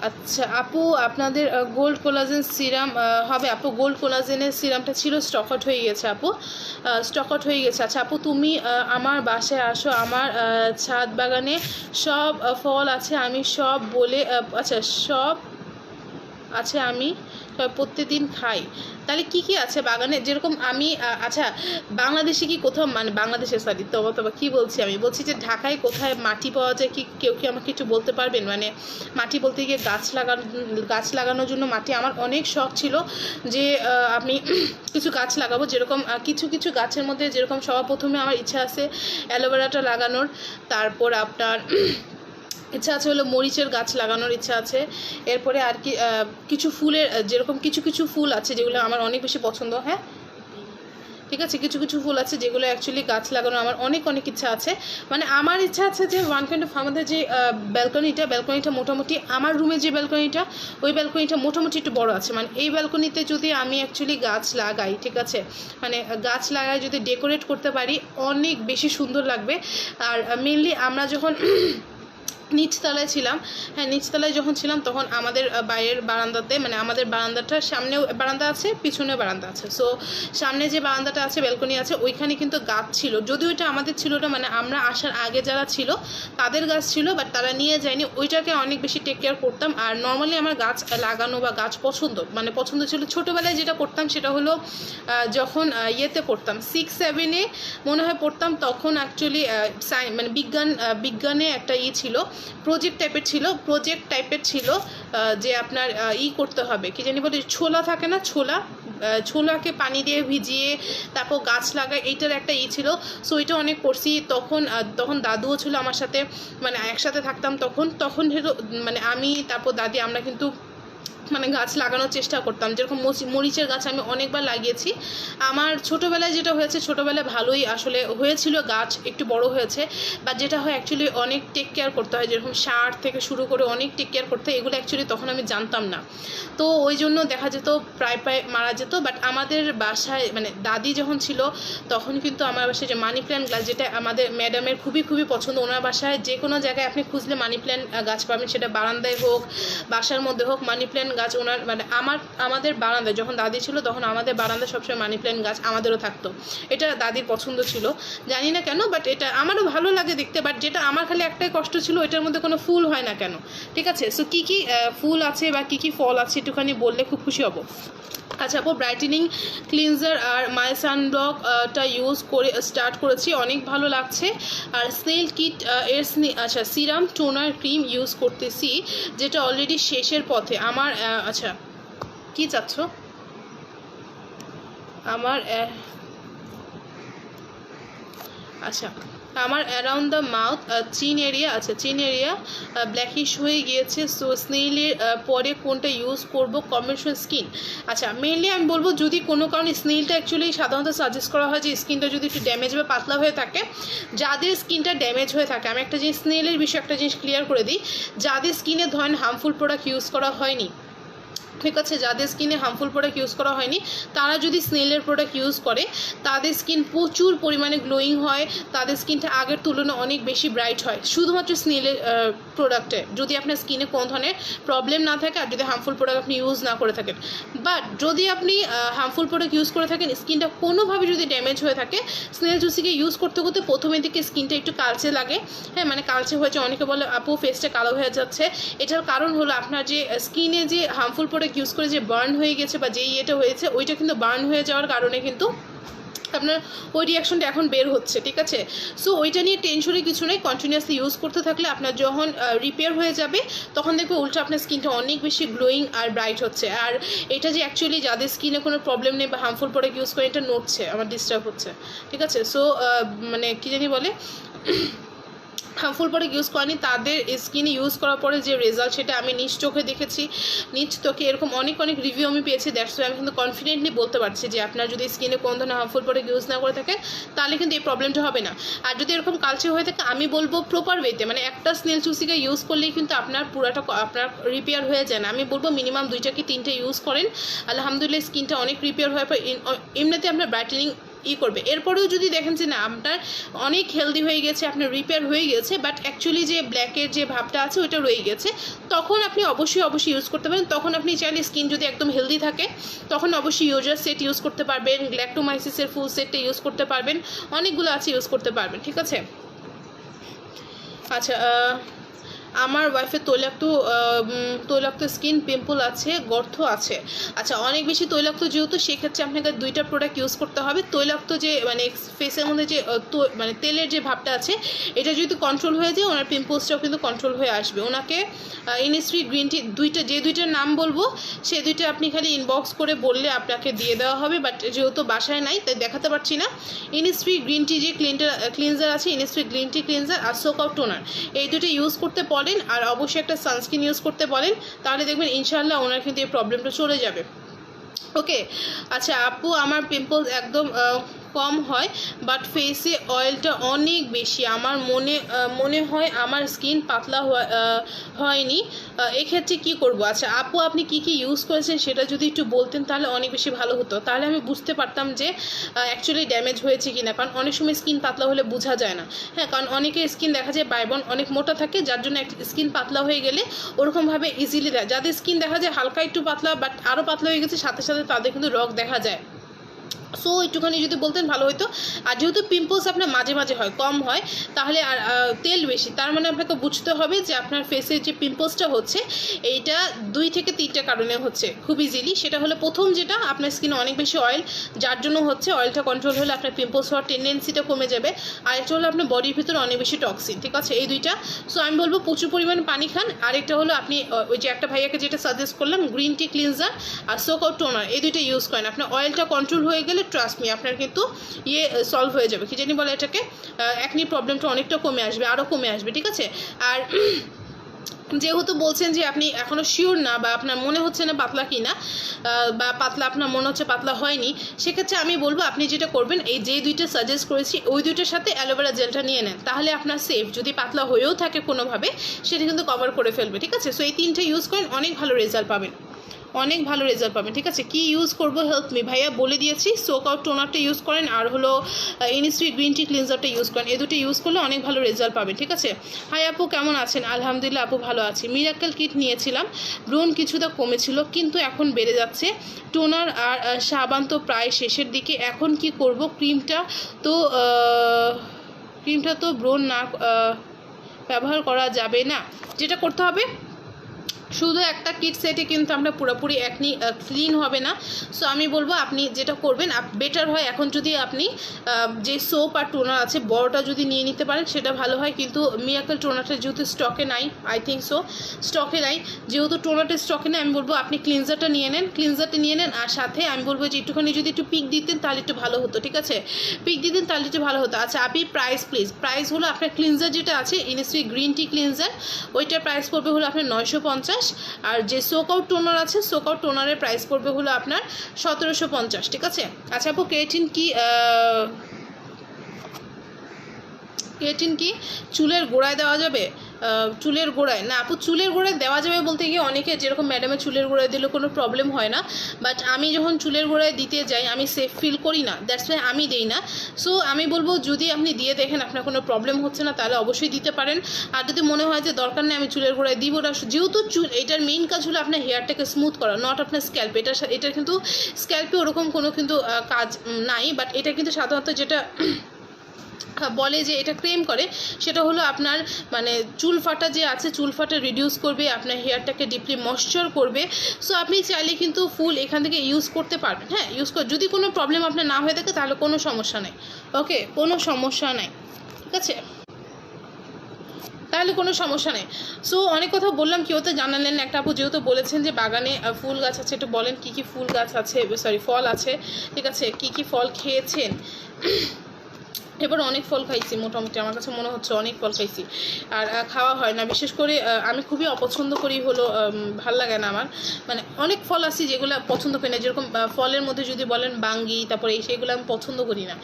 আচ্ছা আপু, আপনাদের গোল্ড কোলাজেন সিরাম হবে আপু? গোল্ড কোলাজেনের সিরামটা ছিল, স্টক আউট হয়ে গেছে আপু, স্টক আউট হয়ে গেছে। আচ্ছা আপু, তুমি আমার বাসায় আসো, আমার ছাদ বাগানে সব ফল আছে, আমি সব বলে আচ্ছা সব আছে, আমি প্রত্যেকদিন খাই। তাহলে কি কি আছে বাগানে? যেরকম আমি আচ্ছা, বাংলাদেশে কি কোথাও, মানে বাংলাদেশে সরি তবা কী বলছি, আমি বলছি যে ঢাকায় কোথায় মাটি পাওয়া যায়, কি কেউ কি আমাকে একটু বলতে পারবেন? মানে মাটি বলতে গিয়ে গাছ লাগানোর জন্য মাটি, আমার অনেক শখ ছিল যে আমি কিছু গাছ লাগাবো। যেরকম কিছু গাছের মধ্যে যেরকম সবার প্রথমে আমার ইচ্ছা আছে অ্যালোভেরাটা লাগানোর, তারপর আপনার ইচ্ছা আছে হলো মরিচের গাছ লাগানোর ইচ্ছা আছে। এরপরে আর কি কিছু ফুলের, যেরকম কিছু ফুল আছে যেগুলো আমার অনেক বেশি পছন্দ, হ্যাঁ ঠিক আছে, কিছু ফুল আছে যেগুলো অ্যাকচুয়ালি গাছ লাগানো আমার অনেক ইচ্ছা আছে। মানে আমার ইচ্ছা আছে যে ওয়ান কাইন্ড অফ আমাদের যে ব্যালকনিটা মোটামুটি, আমার রুমে যে ব্যালকনিটা, ওই ব্যালকনিটা মোটামুটি একটু বড় আছে। মানে এই ব্যালকনিতে যদি আমি অ্যাকচুয়ালি গাছ লাগাই, ঠিক আছে, মানে গাছ লাগাই যদি ডেকোরেট করতে পারি, অনেক বেশি সুন্দর লাগবে। আর মেনলি আমরা যখন নিচতলায় ছিলাম, হ্যাঁ নিচতলায় যখন ছিলাম, তখন আমাদের বাইরের বারান্দাতে, মানে আমাদের বারান্দাটার সামনেও বারান্দা আছে, পিছনেও বারান্দা আছে। সো সামনে যে বারান্দাটা আছে, ব্যালকনি আছে, ওইখানে কিন্তু গাছ ছিল। যদিও ওইটা আমাদের ছিল না, মানে আমরা আসার আগে যারা ছিল তাদের গাছ ছিল, বাট তারা নিয়ে যায়নি। ওইটাকে অনেক বেশি টেক কেয়ার করতাম। আর নর্মালি আমার গাছ লাগানো বা গাছ পছন্দ ছিল। ছোটোবেলায় যেটা করতাম সেটা হলো, যখন ইয়েতে পড়তাম 6-7-এ মনে হয় পড়তাম, তখন অ্যাকচুয়ালি মানে বিজ্ঞানে একটা ছিল, প্রজেক্ট টাইপের ছিল, যে আপনার করতে হবে, কি জানি বলে, ছোলা থাকে না, ছোলাকে পানি দিয়ে ভিজিয়ে তারপর গাছ লাগায়, এইটার একটা ছিল। সো এটা অনেক করছি। তখন দাদুও ছিল আমার সাথে, মানে একসাথে থাকতাম। তখন মানে আমি, তারপর দাদি, আমরা কিন্তু মানে গাছ লাগানোর চেষ্টা করতাম। যেরকম মরিচের গাছ আমি অনেকবার লাগিয়েছি। আমার ছোটোবেলায় যেটা হয়েছে, ছোটোবেলায় ভালোই আসলে হয়েছিল, গাছ একটু বড় হয়েছে, বা যেটা হয় অ্যাকচুয়ালি অনেক টেক কেয়ার করতে হয়, যেরকম সার থেকে শুরু করে অনেক টেক কেয়ার করতে হয়। এগুলো অ্যাকচুয়ালি তখন আমি জানতাম না, তো ওই জন্য দেখা যেত প্রায় মারা যেত। বাট আমাদের বাসায়, মানে দাদি যখন ছিল, তখন কিন্তু আমার বাসায় যে মানি প্ল্যান্ট গাছ, যেটা আমাদের ম্যাডামের খুবই পছন্দ, ওনার বাসায় যে কোনো জায়গায় আপনি খুঁজলে মানি প্ল্যান্ট গাছ পাবেন, সেটা বারান্দায় হোক, বাসার মধ্যে হোক, মানি প্ল্যান্ট গাছ ওনার, মানে আমাদের বারান্দায় যখন দাদি ছিল, তখন আমাদের বারান্দায় সবসময় মানি প্ল্যান্ট গাছ আমাদেরও থাকতো। এটা দাদির পছন্দ ছিল, জানি না কেন, বাট এটা আমারও ভালো লাগে দেখতে। বাট যেটা আমার খালি একটাই কষ্ট ছিল, এটার মধ্যে কোনো ফুল হয় না কেন, ঠিক আছে? সো কী ফুল আছে বা কী ফল আছে একটুখানি বললে খুব খুশি হব। আচ্ছা আপু, ব্রাইটেনিং ক্লিনজার আর মাই সানব্লকটা ইউজ করে স্টার্ট করেছি, অনেক ভালো লাগছে। আর স্নেল কিট আচ্ছা সিরাম টোনার ক্রিম ইউজ করতেছি, যেটা অলরেডি শেষের পথে। আমার আচ্ছা কি চাচ্ছ? আচ্ছা আমার অ্যারাউন্ড দ্য মাউথ চিন এরিয়া ব্ল্যাকিশ হয়ে গিয়েছে। সো স্নেইলের পরে কোনটা ইউজ করব? Combination skin. আচ্ছা মেনলি আমি বলবো, যদি কোনো কারণে স্নেইলটা অ্যাকচুয়ালি সাধারণত সাজেস্ট করা হয় যে স্কিনটা যদি একটু ড্যামেজ বা পাতলা হয়ে থাকে, যাদের স্কিনটা ড্যামেজ হয়ে থাকে, আমি একটা জিনিস স্নেইলের বিষয়ে একটা জিনিস ক্লিয়ার করে দিই, যাদের স্কিনে ধরেন হার্মফুল প্রোডাক্ট ইউজ করা হয়নি, ঠিক আছে, যাদের স্কিনে হার্মফুল প্রোডাক্ট ইউজ করা হয়নি তারা যদি স্নেলের প্রোডাক্ট ইউজ করে তাদের স্কিন প্রচুর পরিমাণে গ্লোয়িং হয়, তাদের স্কিনটা আগের তুলনায় অনেক বেশি ব্রাইট হয় শুধুমাত্র স্নেলের প্রোডাক্টে, যদি আপনার স্কিনে কোনো ধরনের প্রবলেম না থাকে আর যদি হার্মফুল প্রোডাক্ট আপনি ইউজ না করে থাকেন। বাট যদি আপনি হার্মফুল প্রোডাক্ট ইউজ করে থাকেন, স্কিনটা কোনোভাবে যদি ড্যামেজ হয়ে থাকে, স্নেল জুসিকে ইউজ করতে করতে প্রথমের দিকে স্কিনটা একটু কালচে লাগে, হ্যাঁ মানে কালচে হয়েছে, অনেকে বলে আপু ফেসটা কালো হয়ে যাচ্ছে, এটার কারণ হলো আপনার যে স্কিনে যে হার্মফুল প্রোডাক্ট ইউজ করে যে বার্ন হয়ে গেছে বা যেই এটা হয়েছে ওইটা কিন্তু বার্ন হয়ে যাওয়ার কারণে কিন্তু আপনার ওই রিয়াকশনটা এখন বের হচ্ছে। ঠিক আছে, সো ওইটা নিয়ে টেনশনের কিছু নেই, কন্টিনিউয়াসলি ইউজ করতে থাকলে আপনার যখন রিপেয়ার হয়ে যাবে তখন দেখবে উল্টো আপনার স্কিনটা অনেক বেশি গ্লোয়িং আর ব্রাইট হচ্ছে। আর এটা যে অ্যাকচুয়ালি যাদের স্কিনে কোনো প্রবলেম নেই বা হার্মফুল প্রোডাক্ট ইউজ করে এটা নড়ছে, আমার ডিস্টার্ব হচ্ছে। ঠিক আছে, সো মানে কী জানি বলে হার্মফুল প্রোডাক্ট ইউজ করেনি তাদের স্কিনে ইউজ করার পরে যে রেজাল্ট সেটা আমি নিজ চোখে দেখেছি, নিজ চোখে এরকম অনেক রিভিউ আমি পেয়েছি। দ্যাটস ওয়াই আমি কিন্তু কনফিডেন্টলি বলতে পারছি যে আপনার যদি স্কিনে কোনো ধরনের হার্মফুল প্রোডাক্ট ইউজ না করে থাকে তাহলে কিন্তু এই প্রবলেমটা হবে না। আর যদি এরকম কালচার হয়ে থাকে আমি বলবো প্রপার ওয়েতে, মানে একটা স্নেল চুসিকা ইউজ করলেই কিন্তু আপনার পুরাটা আপনার রিপেয়ার হয়ে যায় না, আমি বলবো মিনিমাম 2টা কি 3টে ইউজ করেন, আলহামদুলিল্লাহ স্কিনটা অনেক রিপেয়ার হওয়ার পর এমনিতে আপনার ব্রাইটেনিং করবে। এরপরেও যদি দেখেন যে না আপনার অনেক হেলদি হয়ে গেছে, আপনার রিপেয়ার হয়ে গেছে, বাট অ্যাকচুয়ালি যে ব্ল্যাকের যে ভাবটা আছে ওইটা রয়ে গেছে, তখন আপনি অবশ্যই ইউজ করতে পারেন। তখন আপনি চাইলে স্কিন যদি একদম হেলদি থাকে তখন অবশ্যই ইউজার সেট ইউজ করতে পারবেন, গ্ল্যাক্টোমাইসিসের ফুল সেটটা ইউজ করতে পারবেন, অনেকগুলো আছে ইউজ করতে পারবেন। ঠিক আছে, আচ্ছা আমার ওয়াইফের তৈলাক্ত স্কিন পিম্পল আছে, গর্ত আছে। আচ্ছা অনেক বেশি তৈলাক্ত যেহেতু সেক্ষেত্রে আপনাকে 2টা প্রোডাক্ট ইউজ করতে হবে। তৈলাক্ত যে মানে ফেসের মধ্যে যে মানে তেলের যে ভাবটা আছে এটা যদি কন্ট্রোল হয়ে যায় ওনার পিম্পলসটাও কিন্তু কন্ট্রোল হয়ে আসবে। ওনাকে ইনিসফ্রি গ্রিন টি যে দুইটার নাম বলবো সেই দুইটা আপনি খালি ইনবক্স করে বললে আপনাকে দিয়ে দেওয়া হবে, বাট যেহেতু বাসায় নাই তাই দেখাতে পারছি না। ইনিসফ্রি গ্রিন টি যে ক্লিনজার আছে, ইনিসফ্রি গ্রিন টি ক্লিনজার আর সোক আউট টোনার, এই দুটো ইউজ করতে বলেন আর অবশ্যই একটা সানস্ক্রিন ইউজ করতে বলেন, তাহলে দেখবেন ইনশাআল্লাহ ওনার কিন্তু এই প্রবলেমটা চলে যাবে। ওকে, আচ্ছা আপু আমার পিম্পলস একদম কম হয় বাট ফেসে অয়েলটা অনেক বেশি, আমার মনে হয় আমার স্কিন পাতলা হয়নি, এক্ষেত্রে কি করব? আচ্ছা আপু আপনি কি ইউজ করেছেন সেটা যদি একটু বলতেন তাহলে অনেক বেশি ভালো হতো, তাহলে আমি বুঝতে পারতাম যে অ্যাকচুয়ালি ড্যামেজ হয়েছে কি না, কারণ অনেক সময় স্কিন পাতলা হলে বোঝা যায় না। হ্যাঁ, কারণ অনেকের স্কিন দেখা যায় বাইবন অনেক মোটা থাকে যার জন্য স্কিন পাতলা হয়ে গেলে ওরকমভাবে ইজিলি দেয়, যাদের স্কিন দেখা যায় হালকা একটু পাতলা বাট আরও পাতলা হয়ে গেছে সাথে সাথে তাদের কিন্তু রগ দেখা যায়। সো একটুখানি যদি বলতেন ভালো হতো। আর যেহেতু পিম্পলস আপনার মাঝে মাঝে হয়, কম হয়, তাহলে আর তেল বেশি, তার মানে আপনাকে বুঝতে হবে যে আপনার ফেসের যে পিম্পলসটা হচ্ছে এইটা 2 থেকে 3টা কারণে হচ্ছে খুব ইজিলি। সেটা হলো প্রথম যেটা আপনার স্কিনে অনেক বেশি অয়েল যার জন্য হচ্ছে, অয়েলটা কন্ট্রোল হলে আপনার পিম্পলস হওয়ার টেন্ডেন্সিটা কমে যাবে। আরেকটা হলো আপনার বডির ভিতরে অনেক বেশি টক্সিন। ঠিক আছে, এই 2টা। সো আমি বলবো প্রচুর পরিমাণে পানি খান। আরেকটা হলো আপনি ওই যে একটা ভাইয়াকে যেটা সাজেস্ট করলাম গ্রিন টি ক্লিনজার আর সোক আউট টোনার, এই 2টা ইউজ করেন। আপনার অয়েলটা কন্ট্রোল হয়ে গেলে ট্রাস্ট মি আপনার কিন্তু সলভ হয়ে যাবে, কি জানি বলে এটাকে, একনি প্রবলেমটা অনেকটা কমে আসবে, আরও কমে আসবে। ঠিক আছে, আর যেহেতু বলছেন যে আপনি এখনও শিওর না বা আপনার মনে হচ্ছে না পাতলা কি না, বা পাতলা আপনার মনে হচ্ছে পাতলা হয়নি, সেক্ষেত্রে আমি বলবো আপনি যেটা করবেন এই যে 2টা সাজেস্ট করেছি ওই 2টার সাথে অ্যালোভেরা জেলটা নিয়ে নেন, তাহলে আপনার সেফ। যদি পাতলা হয়েও থাকে কোনোভাবে সেটা কিন্তু কভার করে ফেলবে। ঠিক আছে, সো এই 3টে ইউজ করেন, অনেক ভালো রেজাল্ট পাবেন, অনেক ভালো রেজাল্ট পাবেন। ঠিক আছে, কি ইউজ করবো হেল্প মি ভাইয়া বলে দিয়েছি, সোক আউট টোনারটা ইউজ করেন আর হলো ইনিসফ্রি গ্রিন টি ক্লিনজারটা ইউজ করেন, এই 2টো ইউজ করলে অনেক ভালো রেজাল্ট পাবেন। ঠিক আছে, হাই আপু কেমন আছেন? আলহামদুলিল্লাহ আপু ভালো আছি। মিরাকেল কিট নিয়েছিলাম, ব্রণ কিছুটা কমেছিল কিন্তু এখন বেড়ে যাচ্ছে। টোনার আর সাবান তো প্রায় শেষের দিকে, এখন কি করব? ক্রিমটা তো ব্রণ না ব্যবহার করা যাবে না। যেটা করতে হবে শুধু একটা কিট সেটে কিন্তু আমরা পুরোপুরি একনি ক্লিন হবে না। সো আমি বলবো আপনি যেটা করবেন বেটার হয়, এখন যদি আপনি যে সোপ আর টোনার আছে বড়টা যদি নিয়ে নিতে পারেন সেটা ভালো হয়, কিন্তু মিরাকেল টোনারটা যেহেতু স্টকে নাই, আই থিঙ্ক সো স্টকে নাই, যেহেতু টোনারটা স্টকে নেই আমি বলবো আপনি ক্লিনজারটা নিয়ে নেন। আর সাথে আমি বলবো যে একটুখানি যদি একটু পিক দিতেন তাহলে একটু ভালো হতো। ঠিক আছে, পিক দিতেন তাহলে একটু ভালো হতো। আচ্ছা আপনি প্রাইস প্লিজ, প্রাইস হলো আপনার ক্লিনজার যেটা আছে ইনিসফ্রি গ্রিন টি ক্লিনজার ওইটার প্রাইস পড়বে হলো আপনার 950, আর যে সোক আউট টোনার আছে সোক আউট টোনারের প্রাইস পড়বে হলো আপনার 1750। ঠিক আছে, আচ্ছা আপু কেরাটিন কি চুলের গোড়ায় দেওয়া যাবে? চুলের গোড়ায় না আপু, চুলের গোড়ায় দেওয়া যাবে বলতে গিয়ে অনেকে যেরকম ম্যাডামের চুলের গোড়ায় দিলে কোনো প্রবলেম হয় না, বাট আমি যখন চুলের গোড়ায় দিতে যাই আমি সেফ ফিল করি না, দ্যাটস ওয়াই আমি দিই না। সো আমি বলবো যদি আপনি দিয়ে দেখেন আপনার কোনো প্রবলেম হচ্ছে না তাহলে অবশ্যই দিতে পারেন। আর যদি মনে হয় যে দরকার নেই আমি চুলের গোড়ায় দিব না, যেহেতু চুল এটার মেইন কাজ হলো আপনার হেয়ারটাকে স্মুথ করা, নট আপনার স্ক্যাল্প। এটার কিন্তু স্ক্যাল্পে ওরকম কোনো কিন্তু কাজ নাই, বাট এটা কিন্তু সাধারণত যেটা বলে যে এটা ক্লেম করে সেটা হলো আপনার মানে চুল ফাটা যে আছে চুল ফাটা রিডিউস করবে, আপনার হেয়ারটাকে ডিপলি ময়েশ্চার করবে। সো আপনি চাইলে কিন্তু ফুল এখান থেকে ইউজ করতে পারবেন। হ্যাঁ, ইউজ করে যদি কোনো প্রবলেম আপনার না হয়ে থাকে তাহলে কোনো সমস্যা নেই। ওকে, কোনো সমস্যা নাই, ঠিক আছে, তাহলে কোনো সমস্যা নেই। সো অনেক কথা বললাম, কেউ তো জানালেন একটা আপু যেহেতু বলেছেন যে বাগানে ফুল গাছ আছে, একটু বলেন কী কী ফুল গাছ আছে, সরি ফল আছে, ঠিক আছে, কী কী ফল খেয়েছেন। এবার অনেক ফল খাইছি, মোটামুটি আমার কাছে মনে হচ্ছে অনেক ফল খাইছি। আর খাওয়া হয় না, বিশেষ করে আমি খুবই অপছন্দ করি হলো ভাল লাগে না আমার, মানে অনেক ফল আছে যেগুলো পছন্দ করি না, যেরকম ফলের মধ্যে যদি বলেন বাঙ্গি, তারপরে এই সেগুলো আমি পছন্দ করি না।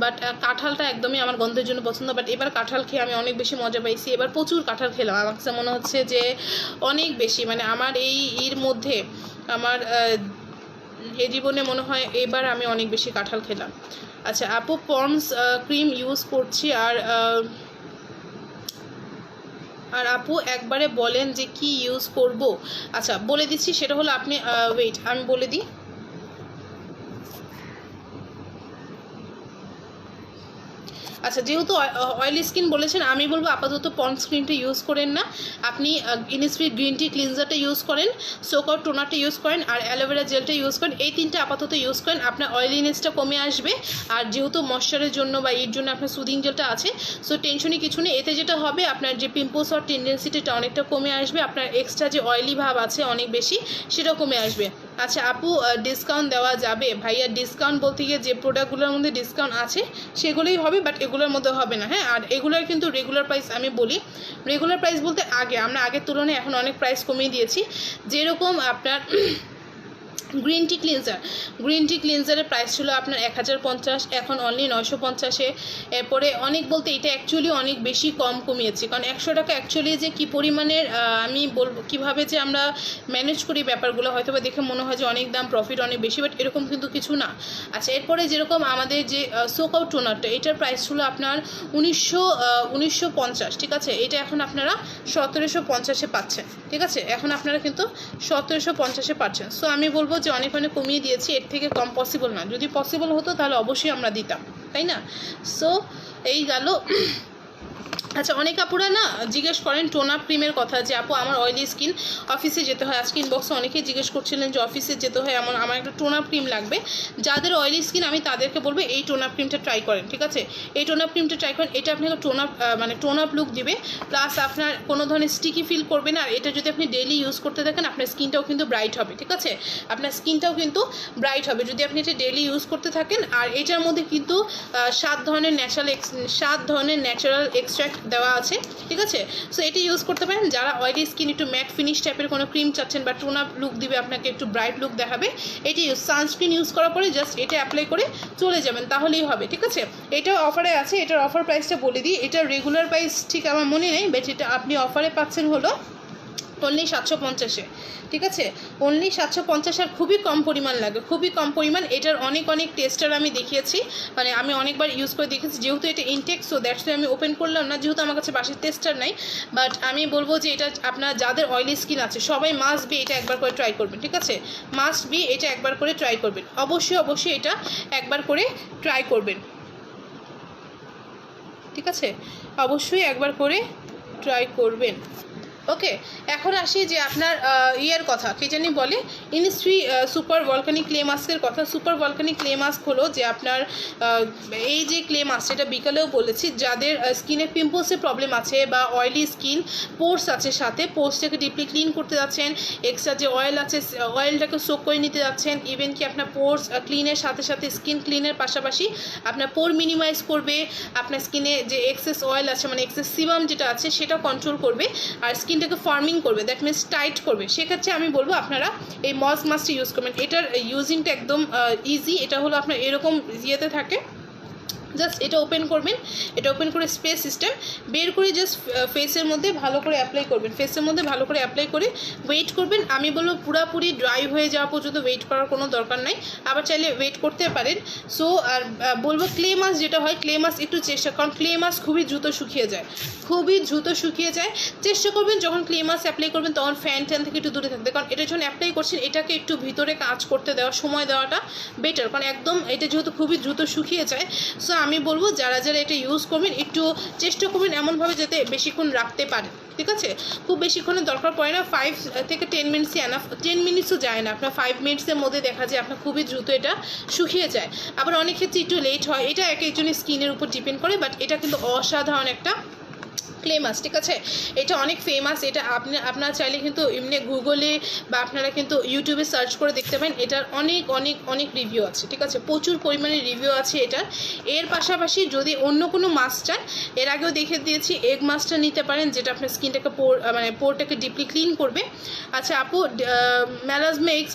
বাট কাঁঠালটা একদমই আমার গন্ধের জন্য পছন্দ। বাট এবার কাঁঠাল খেয়ে আমি অনেক বেশি মজা পাইছি, এবার প্রচুর কাঁঠাল খেলাম। আমার কাছে মনে হচ্ছে যে অনেক বেশি, মানে আমার এর মধ্যে আমার এই জীবনে মনে হয় এবার আমি অনেক বেশি কাঁঠাল খেলাম। আচ্ছা আপু, পন্ডস ক্রিম ইউজ করছি, আর আপু একবারে বলেন যে কি ইউজ করব। আচ্ছা বলে দিচ্ছি, সেটা হলো আপনি ওয়েট আমি বলে দিই। আচ্ছা যেহেতু অয়েলি স্কিন বলেছেন, আমি বলবো আপাতত পন্ডস ক্রিমটা ইউজ করেন না, আপনি ইনিসফ্রি গ্রিন টি ক্লিনজারটা ইউজ করেন, সোকআউট টোনারটা ইউজ করেন, আর অ্যালোভেরা জেলটা ইউজ করেন। এই তিনটা আপাতত ইউজ করেন, আপনার অয়েলিনেসটা কমে আসবে। আর যেহেতু ময়শ্চারের জন্য বা এর জন্য আপনার সুদিং জেলটা আছে, সো টেনশনই কিছু নেই। এতে যেটা হবে আপনার যে পিম্পলস হওয়ার টেন্ডেন্সিটা অনেকটা কমে আসবে, আপনার এক্সট্রা যে অয়েলি ভাব আছে অনেক বেশি সেটাও কমে আসবে। আচ্ছা আপু, ডিসকাউন্ট দেওয়া যাবে? ভাইয়া ডিসকাউন্ট বলতে গিয়ে যে প্রোডাক্টগুলোর মধ্যে ডিসকাউন্ট আছে সেগুলোই হবে, বাট এগুলোর মধ্যে হবে না। হ্যাঁ, আর এগুলোর কিন্তু রেগুলার প্রাইস, আমি বলি রেগুলার প্রাইস বলতে আমরা আগের তুলনায় এখন অনেক প্রাইস কমিয়ে দিয়েছি। যেরকম আপনার গ্রিন টি ক্লিনজারের প্রাইস ছিল আপনার 1050, এখন অনলি 950-এ। এরপরে অনেক বলতে এটা অ্যাকচুয়ালি অনেক বেশি কম কমিয়েছি, কারণ 100 টাকা অ্যাকচুয়ালি যে কী পরিমাণের আমি বলবো কীভাবে যে আমরা ম্যানেজ করি ব্যাপারগুলো হয়তো বা দেখে মনে হয় যে অনেক দাম, প্রফিট অনেক বেশি, বাট এরকম কিন্তু কিছু না। আচ্ছা এরপরে যেরকম আমাদের যে সোকআউট টোনারটা, এটার প্রাইস ছিল আপনার 1950, ঠিক আছে, এটা এখন আপনারা 1750-এ পাচ্ছেন, ঠিক আছে, এখন আপনারা কিন্তু 1750-এ পাচ্ছেন। সো আমি বলবো যে অনেক কমিয়ে দিয়েছি, এর থেকে কম পসিবল না। যদি পসিবল হতো তাহলে অবশ্যই আমরা দিতাম, তাই না? সো এই গেল। আচ্ছা অনেক আপুরা না জিজ্ঞেস করেন টোন আপ ক্রিমের কথা, যে আপু আমার অয়েলি স্কিন, অফিসে যেতে হয়। আজকে ইনবক্সে অনেকেই জিজ্ঞেস করছিলেন যে অফিসে যেতে হয়, আমার একটা টোন আপ ক্রিম লাগবে। যাদের অয়েলি স্কিন আমি তাদেরকে বলবো এই টোন আপ ক্রিমটা ট্রাই করেন, ঠিক আছে, এই টোন আপ ক্রিমটা ট্রাই করেন। এটা আপনাকে টোন আপ লুক দিবে, প্লাস আপনার কোনো ধরনের স্টিকি ফিল করবে না। আর এটা যদি আপনি ডেইলি ইউজ করতে থাকেন আপনার স্কিনটাও কিন্তু ব্রাইট হবে, ঠিক আছে, আপনার স্কিনটাও কিন্তু ব্রাইট হবে যদি আপনি এটা ডেইলি ইউজ করতে থাকেন। আর এটার মধ্যে কিন্তু 7 ধরনের ন্যাচারাল এক্সট্র্যাক্ট দেওয়া আছে, ঠিক আছে। সো এটি ইউজ করতে পারেন যারা অয়েলি স্কিন, একটু ম্যাট ফিনিশ টাইপের কোনো ক্রিম চাচ্ছেন বা টোন আপ লুক দিবে, আপনাকে একটু ব্রাইট লুক দেখাবে, এটি সানস্ক্রিন ইউজ করার পরে জাস্ট এটা অ্যাপ্লাই করে চলে যাবেন, তাহলেই হবে, ঠিক আছে। এটাও অফারে আছে, এটার অফার প্রাইসটা বলে দিই। এটার রেগুলার প্রাইস ঠিক আমার মনে নেই, বাট এটা আপনি অফারে পাচ্ছেন হলো অনলি 750-এ, ঠিক আছে, অনলি 750। আর খুবই কম পরিমাণ লাগে, খুবই কম পরিমাণ। এটার অনেক টেস্টার আমি দেখিয়েছি, মানে আমি অনেকবার ইউজ করে দেখেছি। যেহেতু এটা ইনটেক, সো দ্যাটস আমি ওপেন করলাম না, যেহেতু আমার কাছে বাসের টেস্টার নাই। বাট আমি বলবো যে এটা আপনার যাদের অয়েলি স্কিন আছে সবাই মাস্ট বি এটা একবার করে ট্রাই করবেন, ঠিক আছে, মাস্ট বি এটা একবার করে ট্রাই করবেন, অবশ্যই এটা একবার করে ট্রাই করবেন, ঠিক আছে, অবশ্যই একবার করে ট্রাই করবেন। ওকে, এখন আসি যে আপনার ইয়ের কথা, কে জানি বলে ইনিস্ট্রি সুপার ভলকানিক ক্লে মাস্কের কথা। সুপার ভলকানিক ক্লে মাস্ক হলো যে আপনার এই যে ক্লে মাস্ক, এটা বিকালেও বলেছি, যাদের স্কিনে পিম্পলসের প্রবলেম আছে বা অয়েলি স্কিন, পোর্স আছে, সাথে পোর্সটাকে ডিপলি ক্লিন করতে যাচ্ছেন, এক্সট্রা যে অয়েল আছে অয়েলটাকে সোক করে নিতে যাচ্ছেন, ইভেন কি আপনার পোর্স ক্লিনের সাথে স্কিন ক্লিনের পাশাপাশি আপনার পোর মিনিমাইজ করবে, আপনার স্কিনে যে এক্সেস অয়েল আছে মানে এক্সেস সিবাম যেটা আছে সেটা কন্ট্রোল করবে, আর স্কিনটাকে ফার্মিং করবে, দ্যাট মিনস টাইট করবে। সেক্ষেত্রে আমি বলবো আপনারা এই মস মাস্কটা ইউজ করবেন। এটার ইউজিংটা একদম ইজি। এটা হলো আপনার এরকম ইয়েতে থাকে, জাস্ট এটা ওপেন করবেন, এটা ওপেন করে স্প্রে সিস্টেম বের করে জাস্ট ফেসের মধ্যে ভালো করে অ্যাপ্লাই করবেন, ফেসের মধ্যে ভালো করে অ্যাপ্লাই করে ওয়েট করবেন। আমি বলবো পুরোপুরি ড্রাই হয়ে যাওয়া পর্যন্ত ওয়েট করার কোনো দরকার নাই, আবার চাইলে ওয়েট করতে পারেন। সো আর বলবো ক্লে মাস্ক যেটা হয়, ক্লে মাস্ক একটু চেষ্টা, কারণ ক্লে মাস্ক খুবই দ্রুত শুকিয়ে যায়, খুবই দ্রুত শুকিয়ে যায়। চেষ্টা করবেন যখন ক্লে মাস্ক অ্যাপ্লাই করবেন তখন ফ্যান ট্যান থেকে একটু দূরে থাকতে, কারণ এটা যখন অ্যাপ্লাই করছেন এটাকে একটু ভিতরে কাজ করতে দেওয়া, সময় দেওয়াটা বেটার, কারণ একদম এটা যেহেতু খুবই দ্রুত শুকিয়ে যায়। সো আমি বলবো যারা যারা এটা ইউজ করবেন একটু চেষ্টা করবেন এমনভাবে যাতে বেশিক্ষণ রাখতে পারেন, ঠিক আছে? খুব বেশিক্ষণের দরকার পড়ে না, 5 থেকে 10 মিনিটসই এনাফ, 10 মিনিটসও যায় না, আপনার 5 মিনিটসের মধ্যে দেখা যায় আপনার খুবই দ্রুত এটা শুকিয়ে যায়। আবার অনেক ক্ষেত্রে একটু লেট হয়, এটা এক একজনের স্কিনের উপর ডিপেন্ড করে, বাট এটা কিন্তু অসাধারণ একটা ক্লে মাস্ক, ঠিক আছে? এটা অনেক ফেমাস, এটা আপনারা চাইলে কিন্তু এমনি গুগলে বা আপনারা কিন্তু ইউটিউবে সার্চ করে দেখতে পারেন, এটার অনেক অনেক অনেক রিভিউ আছে, ঠিক আছে? প্রচুর পরিমাণে রিভিউ আছে এটার। এর পাশাপাশি যদি অন্য কোনো মাস্ক চান, এর আগেও দেখে দিয়েছি, এগ মাস্কটা নিতে পারেন, যেটা আপনার স্কিনটাকে পোরটাকে ডিপলি ক্লিন করবে। আচ্ছা আপু, মেলাজমা এক্স,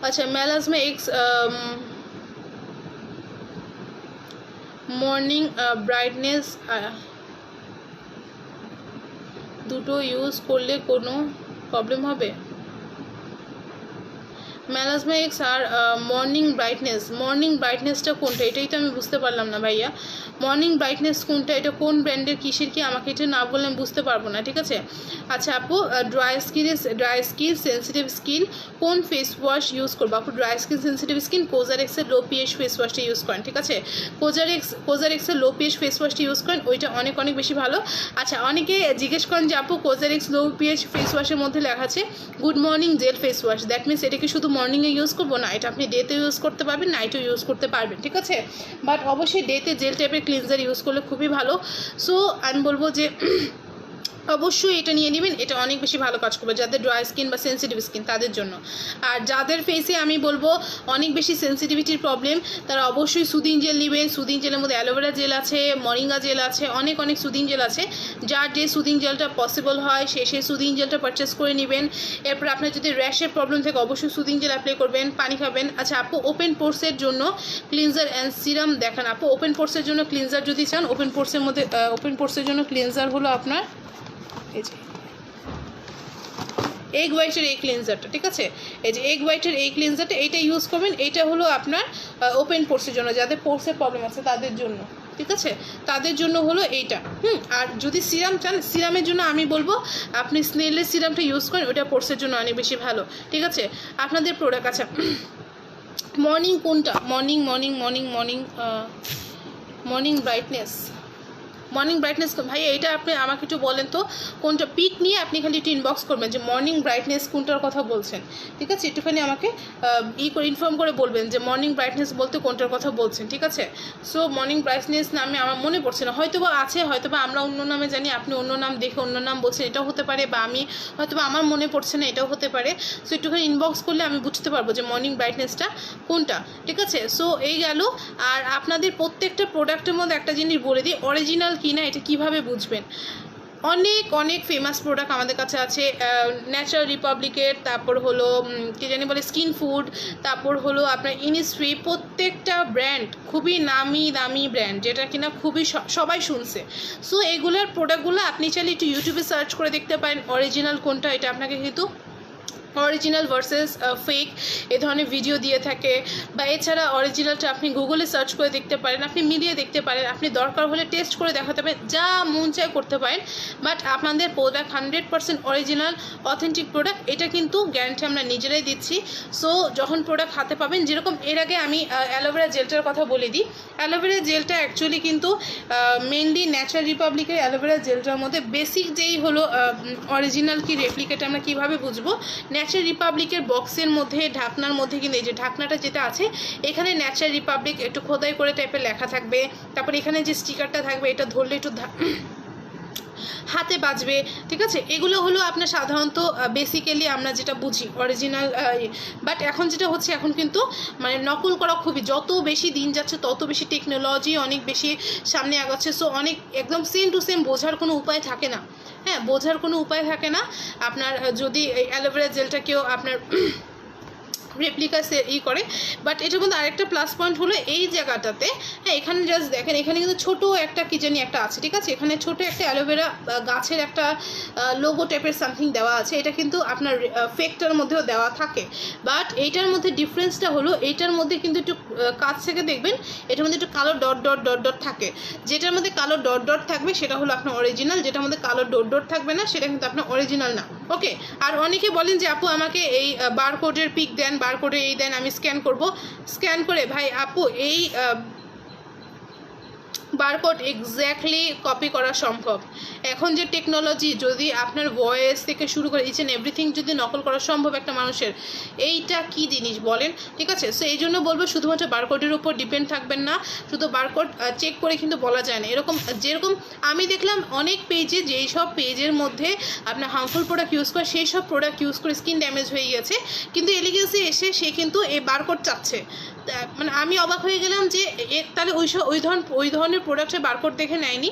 আচ্ছা মেলাজমা এক্স মর্নিং ব্রাইটনেস দুটো ইউজ করলে কোনো প্রবলেম হবে? মেলাজমা এক্স আর মর্নিং ব্রাইটনেসটা কোনটা, এটাই তো আমি বুঝতে পারলাম না ভাইয়া। মর্নিং ব্রাইটনেস কোনটা, এটা কোন ব্র্যান্ডের কিসের কি, আমাকে এটা না বললে আমি বুঝতে পারবো না, ঠিক আছে? আচ্ছা আপু, ড্রাই স্কিন সেন্সিটিভ স্কিন কোন ফেস ওয়াশ ইউজ করবো? আপু ড্রাই স্কিন সেন্সিটিভ স্কিন কোজারেক্সের লো পিএইচ ফেস ওয়াশটা ইউজ করেন, ঠিক আছে? কোজারেক্সের লো পিএইচ ফেস ওয়াশটা ইউজ করেন, ওইটা অনেক অনেক বেশি ভালো। আচ্ছা অনেকে জিজ্ঞেস করেন যে আপু কোজারেক্স লো পিএইচ ফেস ওয়াশের মধ্যে লেখা আছে good morning jail face wash, that means এটা কি শুধু মর্নিংয়ে ইউজ করবো? না, এটা আপনি ডেতে ইউজ করতে পারবেন, নাইটেও ইউজ করতে পারবেন, ঠিক আছে? বাট অবশ্যই ডেতে জেল টাইপের ক্লিনজার ইউজ করলে খুবই ভালো। সো আমি বলবো যে অবশ্যই এটা নিয়ে নেবেন, এটা অনেক বেশি ভালো কাজ করবে যাদের ড্রাই স্কিন বা সেন্সিটিভ স্কিন তাদের জন্য। আর যাদের ফেসে আমি বলবো অনেক বেশি সেন্সিটিভিটির প্রবলেম, তারা অবশ্যই সুদিং জেল নেবেন। সুদিং জেলের মধ্যে অ্যালোভেরা জেল আছে, মরিঙ্গা জেল আছে, অনেক অনেক সুদিং জেল আছে। যার যে সুদিং জেলটা পসিবল হয় সে সেই সুদিং জেলটা পারচেস করে নেবেন। এরপর আপনার যদি র্যাশের প্রবলেম থাকে অবশ্যই সুদিং জেল অ্যাপ্লাই করবেন, পানি খাবেন। আচ্ছা আপু, ওপেন পোর্সের জন্য ক্লিনজার অ্যান্ড সিরাম দেখান। আপু ওপেন পোর্সের জন্য ক্লিনজার যদি চান, ওপেন পোর্সের জন্য ক্লিনজার হলো আপনার এই যে এগ হোয়াইটের এই ক্লিনজারটা, ঠিক আছে? এই যে এগ হোয়াইটের এই ক্লিনজারটা, এইটা ইউজ করবেন। এইটা হলো আপনার ওপেন পোর্সের জন্য, যাদের পোর্সের প্রবলেম আছে তাদের জন্য, ঠিক আছে? তাদের জন্য হলো এইটা। আর যদি সিরাম চান, সিরামের জন্য আমি বলবো আপনি স্নেলের সিরামটা ইউজ করেন, ওটা পোর্সের জন্য অনেক বেশি ভালো, ঠিক আছে? আপনাদের প্রোডাক্ট। আচ্ছা মর্নিং কোনটা? মর্নিং ব্রাইটনেস ভাই, এটা আপনি আমাকে একটু বলেন তো কোনটা, পিক নিয়ে আপনি খালি একটু ইনবক্স করবেন যে মর্নিং ব্রাইটনেস কোনটার কথা বলছেন, ঠিক আছে? একটুখানি আমাকে ইনফর্ম করে বলবেন যে মর্নিং ব্রাইটনেস বলতে কোনটার কথা বলছেন, ঠিক আছে? সো মর্নিং ব্রাইটনেস নামে আমার মনে পড়ছে না, হয়তো বা আছে, হয়তো বা আমরা অন্য নামে জানি, আপনি অন্য নাম দেখে অন্য নাম বলছেন, এটাও হতে পারে, বা আমি হয়তো বা আমার মনে পড়ছে না, এটাও হতে পারে। সো একটুখানি ইনবক্স করলে আমি বুঝতে পারবো যে মর্নিং ব্রাইটনেসটা কোনটা, ঠিক আছে? সো এই গেল। আর আপনাদের প্রত্যেকটা প্রোডাক্টের মধ্যে একটা জিনিস বলে দিই, অরিজিনাল কিনা এটা কিভাবে বুঝবেন। অনেক অনেক ফেমাস প্রোডাক্ট আমাদের কাছে আছে, ন্যাচারাল রিপাবলিকের, তারপর হলো কী জানি বলে স্কিন ফুড, তারপর হলো আপনার ইনিস্ট্রি, প্রত্যেকটা ব্র্যান্ড খুবই নামি দামি ব্র্যান্ড, যেটা কিনা খুবই সবাই শুনছে। সো এগুলোর প্রোডাক্টগুলো আপনি চাইলে একটু ইউটিউবে সার্চ করে দেখতে পারেন অরিজিনাল কোনটা, এটা আপনাকে কিন্তু অরিজিনাল ভার্সেস ফেক এ ধরনের ভিডিও দিয়ে থাকে। বা এছাড়া অরিজিনালটা আপনি গুগলে সার্চ করে দেখতে পারেন, আপনি মিলিয়ে দেখতে পারেন, আপনি দরকার হলে টেস্ট করে দেখাতে পারেন, যা মন চায় করতে পারেন। বাট আপনাদের প্রোডাক্ট 100% অরিজিনাল অথেন্টিক প্রোডাক্ট, এটা কিন্তু গ্যারান্টি আমরা নিজেরাই দিচ্ছি। সো যখন প্রোডাক্ট হাতে পাবেন, যেরকম এর আগে আমি অ্যালোভেরা জেলটার কথা বলে দিই। অ্যালোভেরা জেলটা অ্যাকচুয়ালি কিন্তু মেনলি ন্যাচারাল রিপাবলিকের অ্যালোভেরা জেলটার মধ্যে বেসিক যেই হলো অরিজিনাল কি রেপ্লিকেট আমরা কীভাবে বুঝবো, ন্যাচারাল রিপাবলিকের বক্সের মধ্যে ঢাকনার মধ্যে কিন্তু এই যে ঢাকনাটা যেটা আছে, এখানে ন্যাচারাল রিপাবলিক একটু খোদাই করে টাইপের লেখা থাকবে। তারপর এখানে যে স্টিকারটা থাকবে, এটা ধরলে একটু হাতে বাজবে, ঠিক আছে? এগুলো হলো আপনার সাধারণত বেসিক্যালি আমরা যেটা বুঝি অরিজিনাল। বাট এখন যেটা হচ্ছে, এখন কিন্তু মানে নকল করা খুবই, যত বেশি দিন যাচ্ছে তত বেশি টেকনোলজি অনেক বেশি সামনে আগাচ্ছে। সো অনেক একদম সেম টু সেম বোঝার কোনো উপায় থাকে না, হ্যাঁ, বোঝার কোনো উপায় থাকে না। আপনার যদি এই অ্যালোভেরা জেলটা কেউ আপনার রেপ্লিকা করে। বাট এটার মধ্যে আরেকটা প্লাস পয়েন্ট হলো এই জায়গাটাতে, হ্যাঁ এখানে জাস্ট দেখেন এখানে কিন্তু ছোটো একটা কি জানি একটা আছে, ঠিক আছে, এখানে ছোটো একটা অ্যালোভেরা গাছের একটা লোগো টাইপের সামথিং দেওয়া আছে, এটা কিন্তু আপনার ফেকটার মধ্যেও দেওয়া থাকে। বাট এইটার মধ্যে ডিফারেন্সটা হলো এইটার মধ্যে কিন্তু একটু কাছ থেকে দেখবেন এটার মধ্যে একটু কালো ডট ডট ডট ডট থাকে, যেটার মধ্যে কালো ডট ডট থাকবে সেটা হলো আপনার অরিজিনাল, যেটার মধ্যে কালো ডট ডট থাকবে না সেটা কিন্তু আপনার অরিজিনাল না। ওকে, আর অনেকে বলেন যে আপু আমাকে এই বারকোডের পিক দেন, বারকোডে এই দেন, আমি স্ক্যান করব। স্ক্যান করে ভাই আপু এই বারকোড এক্স্যাক্টলি কপি করা সম্ভব। এখন যে টেকনোলজি, যদি আপনার ভয়েস থেকে শুরু করে ইচ অ্যান্ড এভরিথিং যদি নকল করা সম্ভব একটা মানুষের, এইটা কি জিনিস বলেন, ঠিক আছে। সো এই জন্য বলবো শুধুমাত্র বারকোডের উপর ডিপেন্ড থাকবেন না, শুধু বারকোড চেক করে কিন্তু বলা যায় না। এরকম যেরকম আমি দেখলাম অনেক পেজে, যেই সব পেজের মধ্যে আপনার হার্মফুল প্রোডাক্ট ইউজ করে সেই সব প্রোডাক্ট ইউজ করে স্কিন ড্যামেজ হয়ে গেছে, কিন্তু এলিগেন্সি এসে সে কিন্তু এই বারকোড চাচ্ছে। মানে আমি অবাক হয়ে গেলাম যে তাহলে ওই ধরনের প্রোডাক্টের বারকোড দেখে নেয়নি।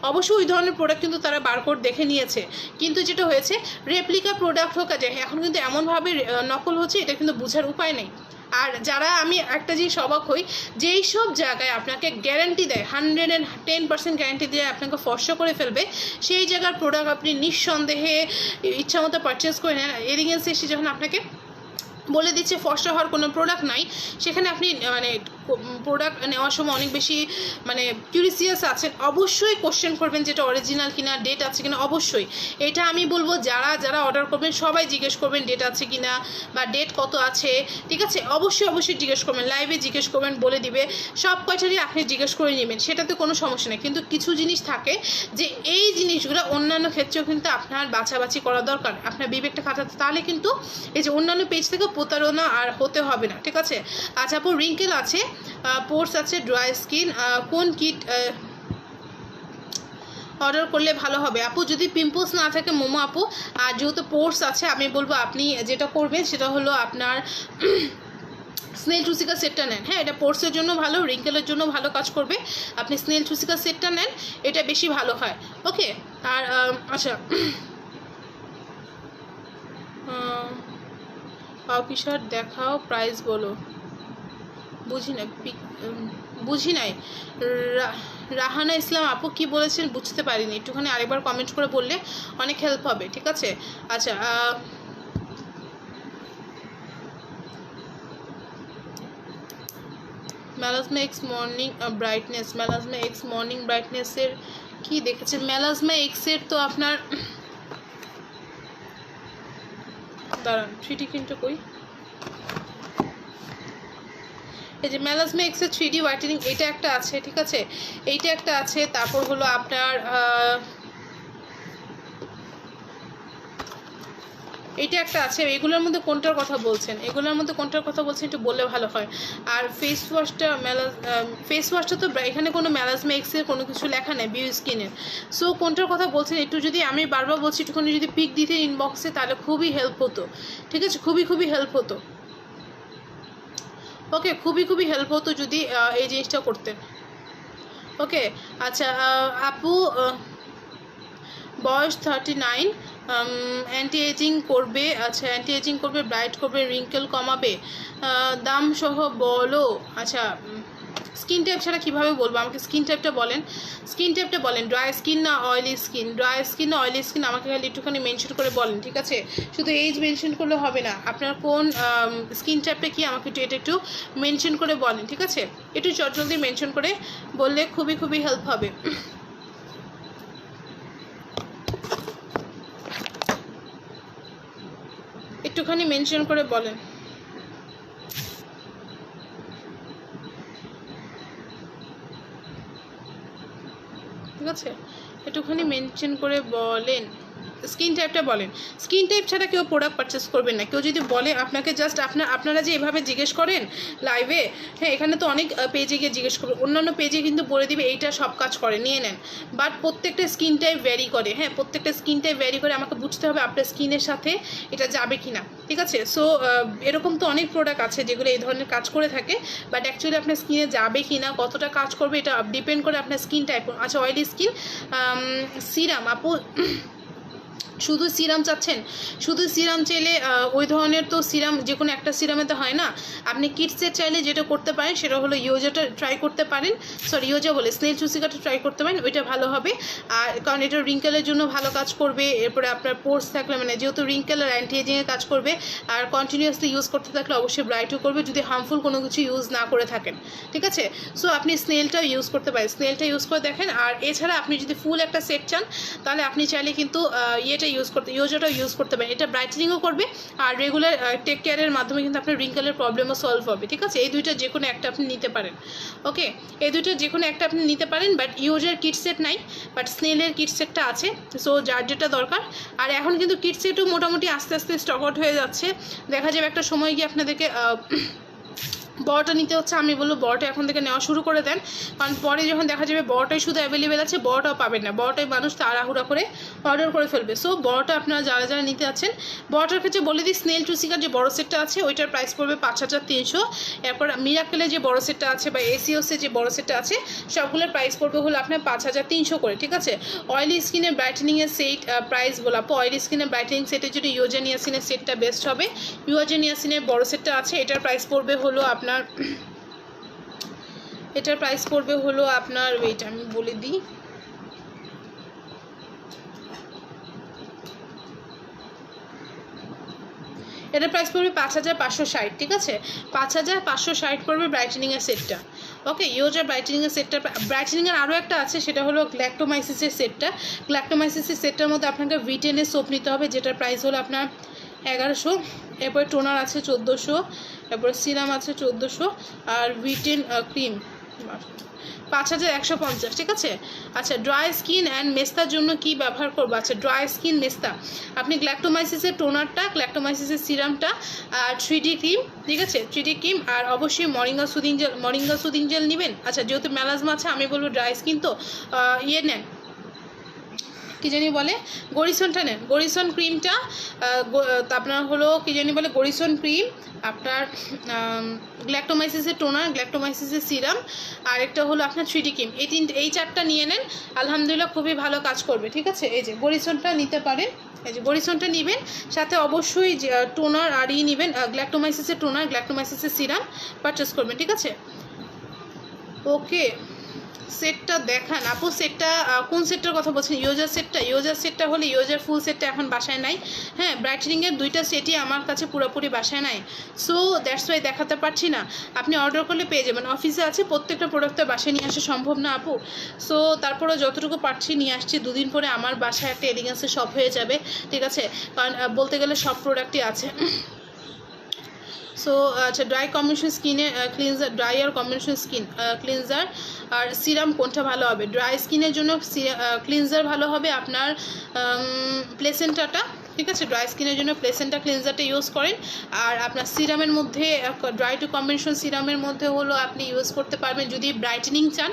অবশ্যই ওই ধরনের প্রোডাক্ট কিন্তু তারা বারকোড দেখে নিয়েছে, কিন্তু যেটা হয়েছে রেপ্লিকা প্রোডাক্ট হোক যে এখন কিন্তু এমনভাবে নকল হচ্ছে, এটা কিন্তু বোঝার উপায় নেই। আর যারা, আমি একটা জিনিস অবাক হই, যেই সব জায়গায় আপনাকে গ্যারান্টি দেয় 110% গ্যারান্টি দিয়ে আপনাকে ফর্সা করে ফেলবে, সেই জায়গার প্রোডাক্ট আপনি নিঃসন্দেহে ইচ্ছামতো পারচেস করে নেন। এলিগেন্সি এসে যখন আপনাকে বলে দিচ্ছে ফর্সা হওয়ার কোনো প্রোডাক্ট নাই, সেখানে আপনি মানে প্রোডাক্ট নেওয়ার সময় অনেক বেশি মানে কিউরিয়াস আছেন, অবশ্যই কোশ্চেন করবেন যেটা অরিজিনাল কিনা, ডেট আছে কিনা। অবশ্যই এটা আমি বলবো যারা অর্ডার করবেন সবাই জিজ্ঞেস করবেন ডেট আছে কিনা বা ডেট কত আছে, ঠিক আছে। অবশ্যই জিজ্ঞেস করবেন, লাইভে জিজ্ঞেস করবেন, বলে দিবে সব কয়টারই আপনি জিজ্ঞেস করে নেবেন, সেটাতে কোনো সমস্যা নেই। কিন্তু কিছু জিনিস থাকে যে এই জিনিসগুলো অন্যান্য ক্ষেত্রেও কিন্তু আপনার বাছাবাছি করা দরকার, আপনার বিবেকটা খাটাতে, তাহলে কিন্তু এই যে অন্যান্য পেজ থেকে প্রতারণা আর হতে হবে না, ঠিক আছে। আচ্ছা আপু রিঙ্কেল আছে, পোর্স আছে, ড্রাই স্কিন, কোন কিট অর্ডার করলে ভালো হবে? আপু যদি পিম্পলস না থাকে মোমো আপু, আর যেহেতু পোর্স আছে, আমি বলবো আপনি যেটা করবেন সেটা হলো আপনার স্নেল টুসিকা সেটটা নেন। হ্যাঁ এটা পোর্সের জন্য ভালো, রিঙ্কেলের জন্য ভালো কাজ করবে। আপনি স্নেল টুসিকা সেটটা নেন, এটা বেশি ভালো হয়। ওকে, আর আচ্ছা পাউকি শার্ট দেখাও, প্রাইস বলো। বুঝি নাই রাহানা ইসলাম আপু কি বলেছেন বুঝতে পারিনি, একটুখানি আরেকবার কমেন্ট করে বললে অনেক হেল্প হবে, ঠিক আছে। আচ্ছা melasma x morning brightness, melasma x morning ব্রাইটনেসের কি দেখেছেন? মেলাজমা এক্সের তো আপনার দাঁড়ান, থ্রিডি কিন্তু কই, এই যে মেলাজমা এক্সের 3D হোয়াইটেনিং এটা একটা আছে, ঠিক আছে, এইটা একটা আছে। তারপর হলো আপনার এইটা একটা আছে। এগুলোর মধ্যে কোনটার কথা বলছেন, এগুলোর মধ্যে কোনটার কথা বলছেন একটু বললে ভালো হয়। আর ফেস ওয়াশটা তো এখানে কোনো মেলাজমা এক্সের কোনো কিছু লেখা নেই, বিউ স্কিনের। সো কোনটার কথা বলছেন একটু যদি, আমি বারবার বলছি একটুখানি যদি পিক দিতে ইনবক্সে, তাহলে খুবই হেল্প হতো, ঠিক আছে, খুবই হেল্প হতো। ওকে, খুবই হেল্প হতো যদি এই জিনিসটা করতেন। ওকে আচ্ছা আপু বয়স 39, অ্যান্টি এজিং করবে, আচ্ছা অ্যান্টি এজিং করবে, ব্রাইট করবে, রিঙ্কেল কমাবে, দাম সহ বলো। আচ্ছা স্কিন টাইপ ছাড়া কীভাবে বলবো, আমাকে স্কিন টাইপটা বলেন, ড্রাই স্কিন না অয়েলি স্কিন, আমাকে খালি একটুখানি মেনশন করে বলেন, ঠিক আছে। শুধু এজ মেনশন করলে হবে না, আপনার কোন স্কিন টাইপটা কি আমাকে এটা একটু মেনশন করে বলেন, ঠিক আছে। একটু চটজলদি মেনশন করে বললে খুবই হেল্প হবে। একটুখানি মেনশন করে বলেন। ঠিক আছে, একটুখানি মেনশন করে বলেন, স্কিন টাইপটা বলেন। স্কিন টাইপ ছাড়া কেউ প্রোডাক্ট পারচেস করবেন না। কেউ যদি বলে আপনাকে জাস্ট আপনারা যে এভাবে জিজ্ঞেস করেন লাইভে, হ্যাঁ এখানে তো অনেক পেজে গিয়ে জিজ্ঞেস করবেন, অন্যান্য পেজে কিন্তু বলে দিবে এইটা সব কাজ করে, নিয়ে নেন। বাট প্রত্যেকটা স্কিন টাইপ ভ্যারি করে, হ্যাঁ প্রত্যেকটা স্কিন টাইপ ভ্যারি করে, আমাকে বুঝতে হবে আপনার স্কিনের সাথে এটা যাবে কি না, ঠিক আছে। সো এরকম তো অনেক প্রোডাক্ট আছে যেগুলো এই ধরনের কাজ করে থাকে, বাট অ্যাকচুয়ালি আপনার স্কিনে যাবে কি না, কতটা কাজ করবে, এটা ডিপেন্ড করে আপনার স্কিন টাইপ। আচ্ছা অয়েলি স্কিন সিরাম আপু শুধু সিরাম চাচ্ছেন, শুধু সিরাম চাইলে ওই ধরনের তো সিরাম যে কোনো একটা সিরামে তো হয় না। আপনি কিডসের চাইলে যেটা করতে পারেন সেটা হলো ইয়োজাটা ট্রাই করতে পারেন, সরি ইয়োজা বলে স্নেল চুসিকাটা ট্রাই করতে পারেন, ওইটা ভালো হবে। আর কারণ এটা রিঙ্কেলের জন্য ভালো কাজ করবে, এরপরে আপনার পোর্স থাকলে মানে যেহেতু রিঙ্কেল আর অ্যান্টি এজিংয়ে কাজ করবে, আর কন্টিনিউয়াসলি ইউজ করতে থাকলে অবশ্যই ব্রাইটও করবে যদি হার্মফুল কোনো কিছু ইউজ না করে থাকেন, ঠিক আছে। সো আপনি স্নেলটাও ইউজ করতে পারেন, স্নেলটা ইউজ করে দেখেন। আর এছাড়া আপনি যদি ফুল একটা সেট চান তাহলে আপনি চাইলে কিন্তু ইয়েটা ইয়োজাটাও ইউজ করতে পারেন, এটা ব্রাইটেনিংও করবে আর রেগুলার টেক কেয়ারের মাধ্যমে কিন্তু আপনার রিঙ্কেলের প্রবলেমও সলভ হবে, ঠিক আছে। এই দুইটা যে কোনো একটা আপনি নিতে পারেন, ওকে, এই দুইটা যে কোনো একটা আপনি নিতে পারেন। বাট ইয়োজার কিট সেট নাই, বাট স্নেলের কিট সেটটা আছে, সো যার যেটা দরকার। আর এখন কিন্তু কিট সেটও মোটামুটি আস্তে আস্তে স্টক আউট হয়ে যাচ্ছে, দেখা যাবে একটা সময় গিয়ে আপনাদেরকে বড়টা নিতে হচ্ছে। আমি বলবো বড়টা এখন থেকে নেওয়া শুরু করে দেন, কারণ পরে যখন দেখা যাবে বড়টাই শুধু অ্যাভেলেবেল আছে, বড়টাও পাবেন না, বড়টাই মানুষ তাড়াহুড়া করে অর্ডার করে ফেলবে। সো বড়টা আপনারা যারা যারা নিতে আছেন, বড়টার ক্ষেত্রে বলে দিই স্নেল চুসিকার যে বড় সেটটা আছে ওইটার প্রাইস পড়বে 5300। এরপর মিরাকেলের যে বড় সেটটা আছে বা এসিওসের যে বড় সেটটা আছে সবগুলোর প্রাইস পড়বে হলো আপনার 5300 করে, ঠিক আছে। অয়েলি স্কিনের ব্রাইটেনিংয়ের সেট প্রাইস বলাপো, অয়েলি স্কিনের ব্রাইটেনিং সেটের জন্য ইউজেনিয়াসিনের সেটটা বেস্ট হবে। ইউজেনিয়াসিনের বড় সেটটা আছে, এটার প্রাইস পড়বে হলো আপনার এটার প্রাইস পড়বে হলো আপনার ওয়েট আমি বলে দিই, এটার প্রাইস পড়বে 5560, ঠিক আছে, 5560 পড়বে ব্রাইটেনিংয়ের সেটটা, ওকে। ইয়োজা ব্রাইটেনিংয়ের সেটটা, ব্রাইটেনিংয়ের আরও একটা আছে সেটা হলো গ্ল্যাক্টোমাইসিসের সেটটা। গ্ল্যাক্টোমাইসিসের সেটটার মধ্যে আপনাকে ভিটেনের সোপ নিতে হবে, যেটার প্রাইস হলো আপনার 1100। এরপরে টোনার আছে 1400, এরপরে সিরাম আছে 1400, আর ভিটেন ক্রিম 5150, ঠিক আছে। আচ্ছা, ড্রাই স্কিন অ্যান্ড মেস্তার জন্য কি ব্যবহার করবো? আচ্ছা, ড্রাই স্কিন মেস্তা আপনি গ্ল্যাক্টোমাইসিসের টোনারটা, গ্ল্যাক্টোমাইসিসের সিরামটা, আর 3D ক্রিম, ঠিক আছে, 3D ক্রিম, আর অবশ্যই মরিঙ্গা সুদিং জেল নেবেন। আচ্ছা, যেহেতু মেলাজমা আছে আমি বলবো ড্রাই স্কিন তো ইয়ে নেন, কী জানি বলে গরিসনটা নেন, গরিসন ক্রিমটা আপনার হলো কী জানি বলে গরিসন ক্রিম, আপনার গ্ল্যাক্টোমাইসিসের টোনার, গ্ল্যাক্টোমাইসিসের সিরাম, আর একটা হলো আপনার 3D ক্রিম, এই চারটা নিয়ে নেন, আলহামদুলিল্লাহ খুবই ভালো কাজ করবে, ঠিক আছে। এই যে গরিসনটা নিতে পারেন, এই যে গরিসনটা নেবেন, সাথে অবশ্যই টোনার আর নেবেন, গ্ল্যাক্টোমাইসিসের টোনার, গ্ল্যাক্টোমাইসিসের সিরাম পারচেস করবেন, ঠিক আছে, ওকে। সেটটা দেখান আপু, সেটটা কোন সেটটার কথা বলছেন? ইয়োজার সেটটা হলে ইয়োজার ফুল সেটটা এখন বাসায় নাই, হ্যাঁ, ব্রাইটেনিংয়ের দুইটা সেটই আমার কাছে পুরোপুরি বাসায় নাই, সো দ্যাটস ওয়াই দেখাতে পারছি না। আপনি অর্ডার করলে পেয়ে যাবেন, অফিসে আছে, প্রত্যেকটা প্রোডাক্ট তো বাসায় নিয়ে আসা সম্ভব না আপু, সো তারপরে যতটুকু পারছি নিয়ে আসছি। দুদিন পরে আমার বাসায় একটা এলিগেন্সের শপ হয়ে যাবে, ঠিক আছে, কারণ বলতে গেলে সব প্রোডাক্টই আছে। সো আচ্ছা, ড্রাই কম্বিনেশন স্কিনে ক্লিনজার, ড্রাই আর কম্বিনেশন স্কিন ক্লিনজার আর সিরাম কোনটা ভালো হবে? ড্রাই স্কিনের জন্য ক্লিনজার ভালো হবে আপনার প্লেসেন্টাটা, ঠিক আছে, ড্রাই স্কিনের জন্য প্লেসেন্টা ক্লিনজারটা ইউজ করেন। আর আপনার সিরামের মধ্যে ড্রাই টু কম্বিনেশন সিরামের মধ্যে হলো আপনি ইউজ করতে পারবেন যদি ব্রাইটেনিং চান,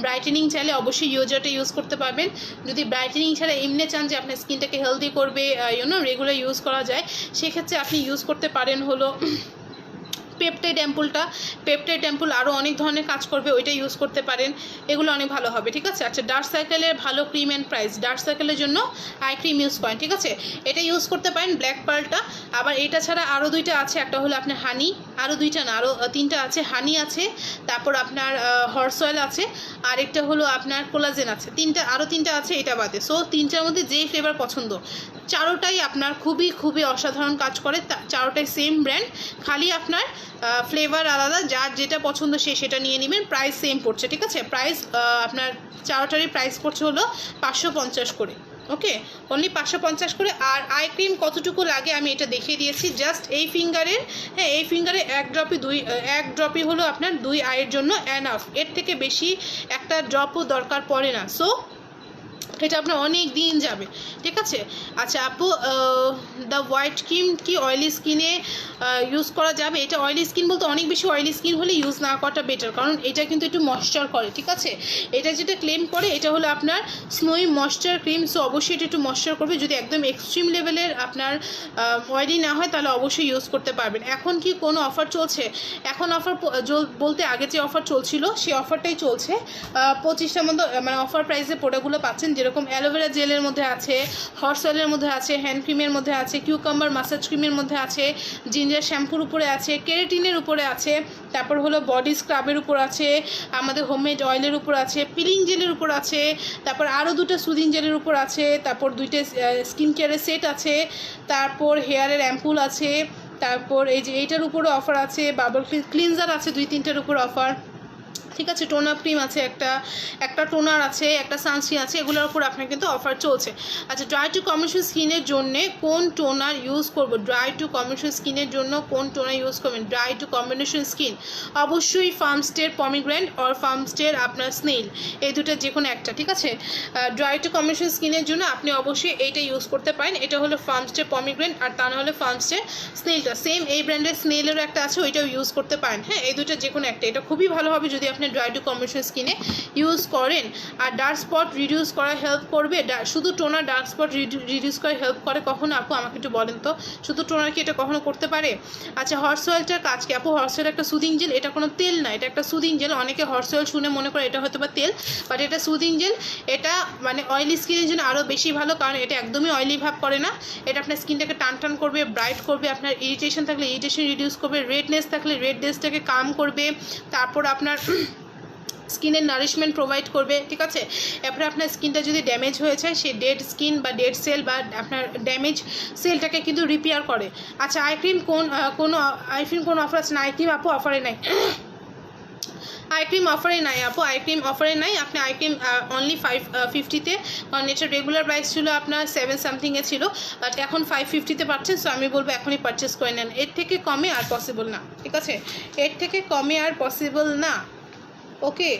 ব্রাইটেনিং চাইলে অবশ্যই ইয়োজাটা ইউজ করতে পারবেন। যদি ব্রাইটেনিং ছাড়া এমনি চান যে আপনার স্কিনটাকে হেলদি করবে, রেগুলার ইউজ করা যায়, সেক্ষেত্রে আপনি ইউজ করতে পারেন হলো পেপটাইড অ্যাম্পুল, আরও অনেক ধরনের কাজ করবে, ওইটা ইউজ করতে পারেন, এগুলো অনেক ভালো হবে, ঠিক আছে। আচ্ছা, ডার্ক সার্কেলের ভালো ক্রিম অ্যান্ড প্রাইস, ডার্ক সার্কেলের জন্য আই ক্রিম ইউজ করেন, ঠিক আছে, এটা ইউজ করতে পারেন, ব্ল্যাক পার্লটা। আবার এটা ছাড়া আরও দুইটা আছে, একটা হলো আপনার হানি, আরও দুইটা না আরও তিনটা আছে, হানি আছে, তারপর আপনার হর্স অয়েল আছে, আর একটা হলো আপনার কোলাজেন আছে, আরও তিনটা আছে এটা বাদে। সো তিনটার মধ্যে যেই ফ্লেভার পছন্দ, চারোটাই আপনার খুবই অসাধারণ কাজ করে, চারোটাই সেম ব্র্যান্ড, খালি আপনার ফ্লেভার আলাদা, যার যেটা পছন্দ সেটা নিয়ে নেবেন, প্রাইস সেম পড়ছে, ঠিক আছে। প্রাইস আপনার চারোটারই প্রাইস পড়ছে হলো 550 করে, ওকে, অনলি 550 করে। আর আই ক্রিম কতটুকু লাগে আমি এটা দেখিয়ে দিয়েছি, জাস্ট এই ফিঙ্গারের, হ্যাঁ, এই ফিঙ্গারে এক ড্রপই হলো আপনার 2 আইয়ের জন্য এনাফ, এর থেকে বেশি একটা ড্রপও দরকার পড়ে না, সো এটা আপনার অনেক দিন যাবে, ঠিক আছে। আচ্ছা আপু, দ্য হোয়াইট ক্রিম কি অয়েলি স্কিনে ইউজ করা যাবে? এটা অয়েলি স্কিন বলতে অনেক বেশি অয়েলি স্কিন হলে ইউজ না করাটা বেটার, কারণ এটা কিন্তু একটু ময়েশ্চার করে, ঠিক আছে। এটা যেটা ক্লেম করে এটা হলো আপনার স্নোই ময়েশ্চার ক্রিম, সো অবশ্যই এটা একটু ময়েশ্চার করবে। যদি একদম এক্সট্রিম লেভেলের আপনার অয়েলি না হয় তাহলে অবশ্যই ইউজ করতে পারবেন। এখন কি কোনো অফার চলছে? এখন অফার বলতে আগে যে অফার চলছিল সেই অফারটাই চলছে, 25টার মতো মানে অফার প্রাইসে প্রোডাক্টগুলো পাচ্ছেন, যেরকম যেরকম অ্যালোভেরা জেলের মধ্যে আছে, হর্স অয়েলের মধ্যে আছে, হ্যান্ড ক্রিমের মধ্যে আছে, কিউকাম্বার মাসাজ ক্রিমের মধ্যে আছে, জিঞ্জার শ্যাম্পুর উপরে আছে, কেরাটিনের উপরে আছে, তারপর হলো বডি স্ক্রাবের উপর আছে, আমাদের হোমমেড অয়েলের উপর আছে, পিলিং জেলের উপর আছে, তারপর আরও দুটো সুদিং জেলের উপর আছে, তারপর দুইটা স্কিন কেয়ারের সেট আছে, তারপর হেয়ারের অ্যাম্পুল আছে, তারপর এই যে এইটার উপরে অফার আছে, বাবল ক্লিনজার আছে 2-3টার উপর অফার, ঠিক আছে, টোনার ক্রিম আছে, একটা টোনার আছে, একটা সানস্ক্রিন আছে, এগুলোর উপর আপনার কিন্তু অফার চলছে। আচ্ছা, ড্রাই টু কম্বিনেশন স্কিনের জন্য কোন টোনার ইউজ করব, ড্রাই টু কম্বিনেশন স্কিনের জন্য কোন টোনার ইউজ করবেন, ড্রাই টু কম্বিনেশন স্কিন অবশ্যই ফার্মস্টের পমিগ্রেন্ট আর ফার্মস্টের আপনার স্নেল, এই দুটো যে কোনো একটা, ঠিক আছে। ড্রাই টু কম্বিনেশন স্কিনের জন্য আপনি অবশ্যই এইটা ইউজ করতে পারেন, এটা হলো ফার্মস্টের পমিগ্রেন্ট আর তা না হলে ফার্মস্টের স্নেলটা, সেম এই ব্র্যান্ডের স্নেলেরও একটা আছে, ওইটাও ইউজ করতে পারেন। হ্যাঁ, এই দুটো যে কোনো একটা, এটা খুবই ভালো হবে যদি আপনি ড্রাই টু কম্বিনেশন স্কিনে ইউজ করেন। আর ডার্ক স্পট রিডিউস করা হেল্প করবে, শুধু টোনার ডার্ক স্পট রিডিউস করে হেল্প করে কখনো আপু, আমাকে একটু বলেন তো, শুধু টোনার কি এটা কখনো করতে পারে? আচ্ছা, হর্স অয়েলটার কাজ কি আপু? হর্স অয়েল একটা সুদিং জেল, এটা কোনো তেল না, এটা একটা সুদিং জেল। অনেকে হর্স অয়েল শুনে মনে করে এটা হয়তো বা তেল, বাট এটা সুদিং জেল। এটা মানে অয়েলি স্কিনের জন্য আরও বেশি ভালো, কারণ এটা একদমই অয়েলি ভাব করে না, এটা আপনার স্কিনটাকে টান টান করবে, ব্রাইট করবে, আপনার ইরিটেশন থাকলে ইরিটেশন রিডিউস করবে, রেডনেস থাকলে রেডনেসটাকে কাম করবে, তারপর আপনার স্কিনের নারিশমেন্ট প্রোভাইড করবে, ঠিক আছে। এরপরে আপনার স্কিনটা যদি ড্যামেজ হয়ে যায়, সেই ডেড স্কিন বা ডেড সেল বা আপনার ড্যামেজ সেলটাকে কিন্তু রিপেয়ার করে। আচ্ছা, আই ক্রিম কোন অফার আছে না? আই ক্রিম আপু অফারে নাই, আই ক্রিম অফারে নাই আপু, আই ক্রিম অফারে নাই। আপনি আই ক্রিম অনলি 550-তে, কারণ এটা রেগুলার প্রাইস ছিল আপনার 7 সামথিংয়ে ছিল, বাট এখন 550-তে পাচ্ছেন। সো আমি বলবো এখনই পারচেস করে নেন, এর থেকে কমে আর পসিবল না, ঠিক আছে, এর থেকে কমে আর পসিবল না। ওকে,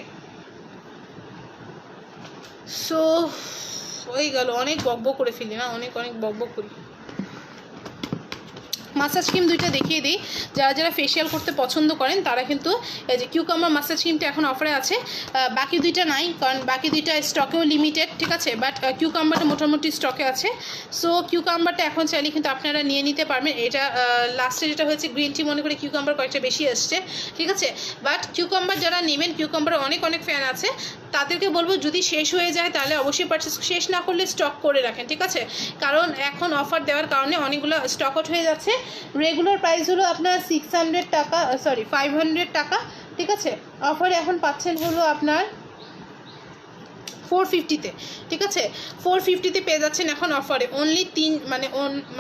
সো হয়ে গেল, অনেক বকবক করে ফেলি না, অনেক বকবক করি। মাসাজ ক্রিম দুইটা দেখিয়ে দিই, যারা যারা ফেশিয়াল করতে পছন্দ করেন তারা কিন্তু এই যে কিউকাম্বার মাসাজ ক্রিমটা এখন অফারে আছে, বাকি দুইটা নাই, কারণ বাকি দুইটা স্টকেও লিমিটেড, ঠিক আছে, বাট কিউকাম্বারটা মোটামুটি স্টকে আছে। সো কিউকাম্বারটা এখন চাইলে কিন্তু আপনারা নিয়ে নিতে পারবেন। এটা লাস্টে যেটা হয়েছে গ্রিন টি মনে করে কিউকাম্বার কয়েকটা বেশি আসছে, ঠিক আছে, বাট কিউকাম্বার যারা নেবেন, কিউকাম্বারের অনেক ফ্যান আছে, তাদেরকে বলবো যদি শেষ হয়ে যায় তাহলে অবশ্যই পারচেস, শেষ না করলে স্টক করে রাখেন, ঠিক আছে, কারণ এখন অফার দেওয়ার কারণে অনেকগুলো স্টক আউট হয়ে যাচ্ছে। রেগুলার প্রাইস হলো আপনার 600 টাকা, সরি 500 টাকা, ঠিক আছে, অফারে এখন পাচ্ছেন হলো আপনার 450-তে, ঠিক আছে, 450-তে পেয়ে যাচ্ছেন এখন অফারে, অনলি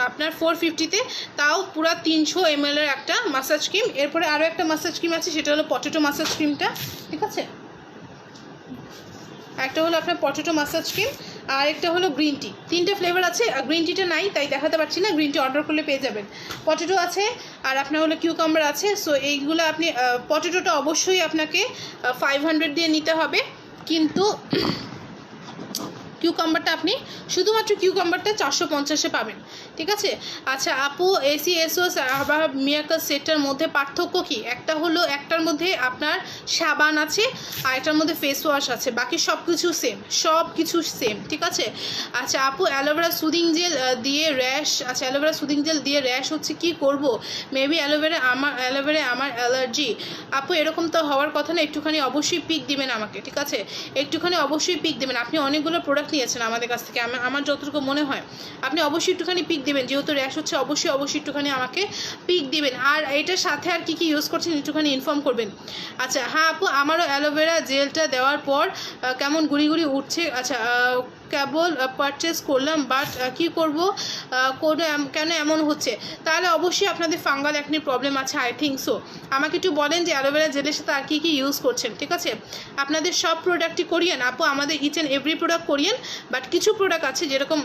আপনার 450-তে, তাও পুরো 300 ml এর একটা মাসাজ ক্রিম। এরপরে আরও একটা মাসাজ ক্রিম আছে, সেটা হলো পটেটো মাসাজ ক্রিমটা, ঠিক আছে, একটা হলো আপনার পটেটো মাসাজ ক্রিম, আর একটা হলো গ্রিন টি। 3টে ফ্লেভার আছে, গ্রিন টিটা নাই তাই দেখাতে পারছি না, গ্রিন টি অর্ডার করলে পেয়ে যাবেন। পটেটো আছে আর আপনার হলো কিউকাম্বার আছে। সো এইগুলো আপনি পটেটোটা অবশ্যই আপনাকে 500 দিয়ে নিতে হবে, কিন্তু কিউকাম্বারটা আপনি শুধুমাত্র কিউকাম্বারটা 450-এ পাবেন, ঠিক আছে। আচ্ছা আপু, এসি এসওস আবার মিরাকল সেটটার মধ্যে পার্থক্য কি? একটা হলো একটার মধ্যে আপনার সাবান আছে আর একটার মধ্যে ফেস ওয়াশ আছে, বাকি সব কিছু সেম, ঠিক আছে। আচ্ছা আপু, অ্যালোভেরা সুদিং জেল দিয়ে র্যাশ, আচ্ছা অ্যালোভেরা সুদিং জেল দিয়ে র্যাশ হচ্ছে, কি করব? মেবি অ্যালোভেরা আমার অ্যালার্জি। আপু এরকম তো হওয়ার কথা না, একটুখানি অবশ্যই পিক দিবেন আমাকে, ঠিক আছে, একটুখানি অবশ্যই পিক দেবেন। আপনি অনেকগুলো প্রোডাক্ট নিয়েছেন আমাদের কাছ থেকে, আমার যতটুকু মনে হয় আপনি অবশ্যই একটুখানি পিক দিবেন, যেহেতু র্যাশ হচ্ছে অবশ্যই একটুখানি আমাকে পিক দিবেন। আর এটার সাথে আর কি ইউজ করছেন একটুখানি ইনফর্ম করবেন। আচ্ছা হ্যাঁ আপু, আমারও অ্যালোভেরা জেলটা দেওয়ার পর কেমন গুড়ি উঠছে। আচ্ছা কেবল পারচেস করলাম, বাট কি করব, কেন এমন হচ্ছে? তাহলে অবশ্যই আপনাদের ফাঙ্গাল একনি প্রবলেম আছে, আই থিঙ্ক সো। আমাকে একটু বলেন যে অ্যালোভেরা জেলের সাথে আর কি ইউজ করছেন, ঠিক আছে। আপনাদের সব প্রোডাক্টই কোরিয়ান আপু, আমাদের each and every product Korean, but কিছু প্রোডাক্ট আছে যেরকম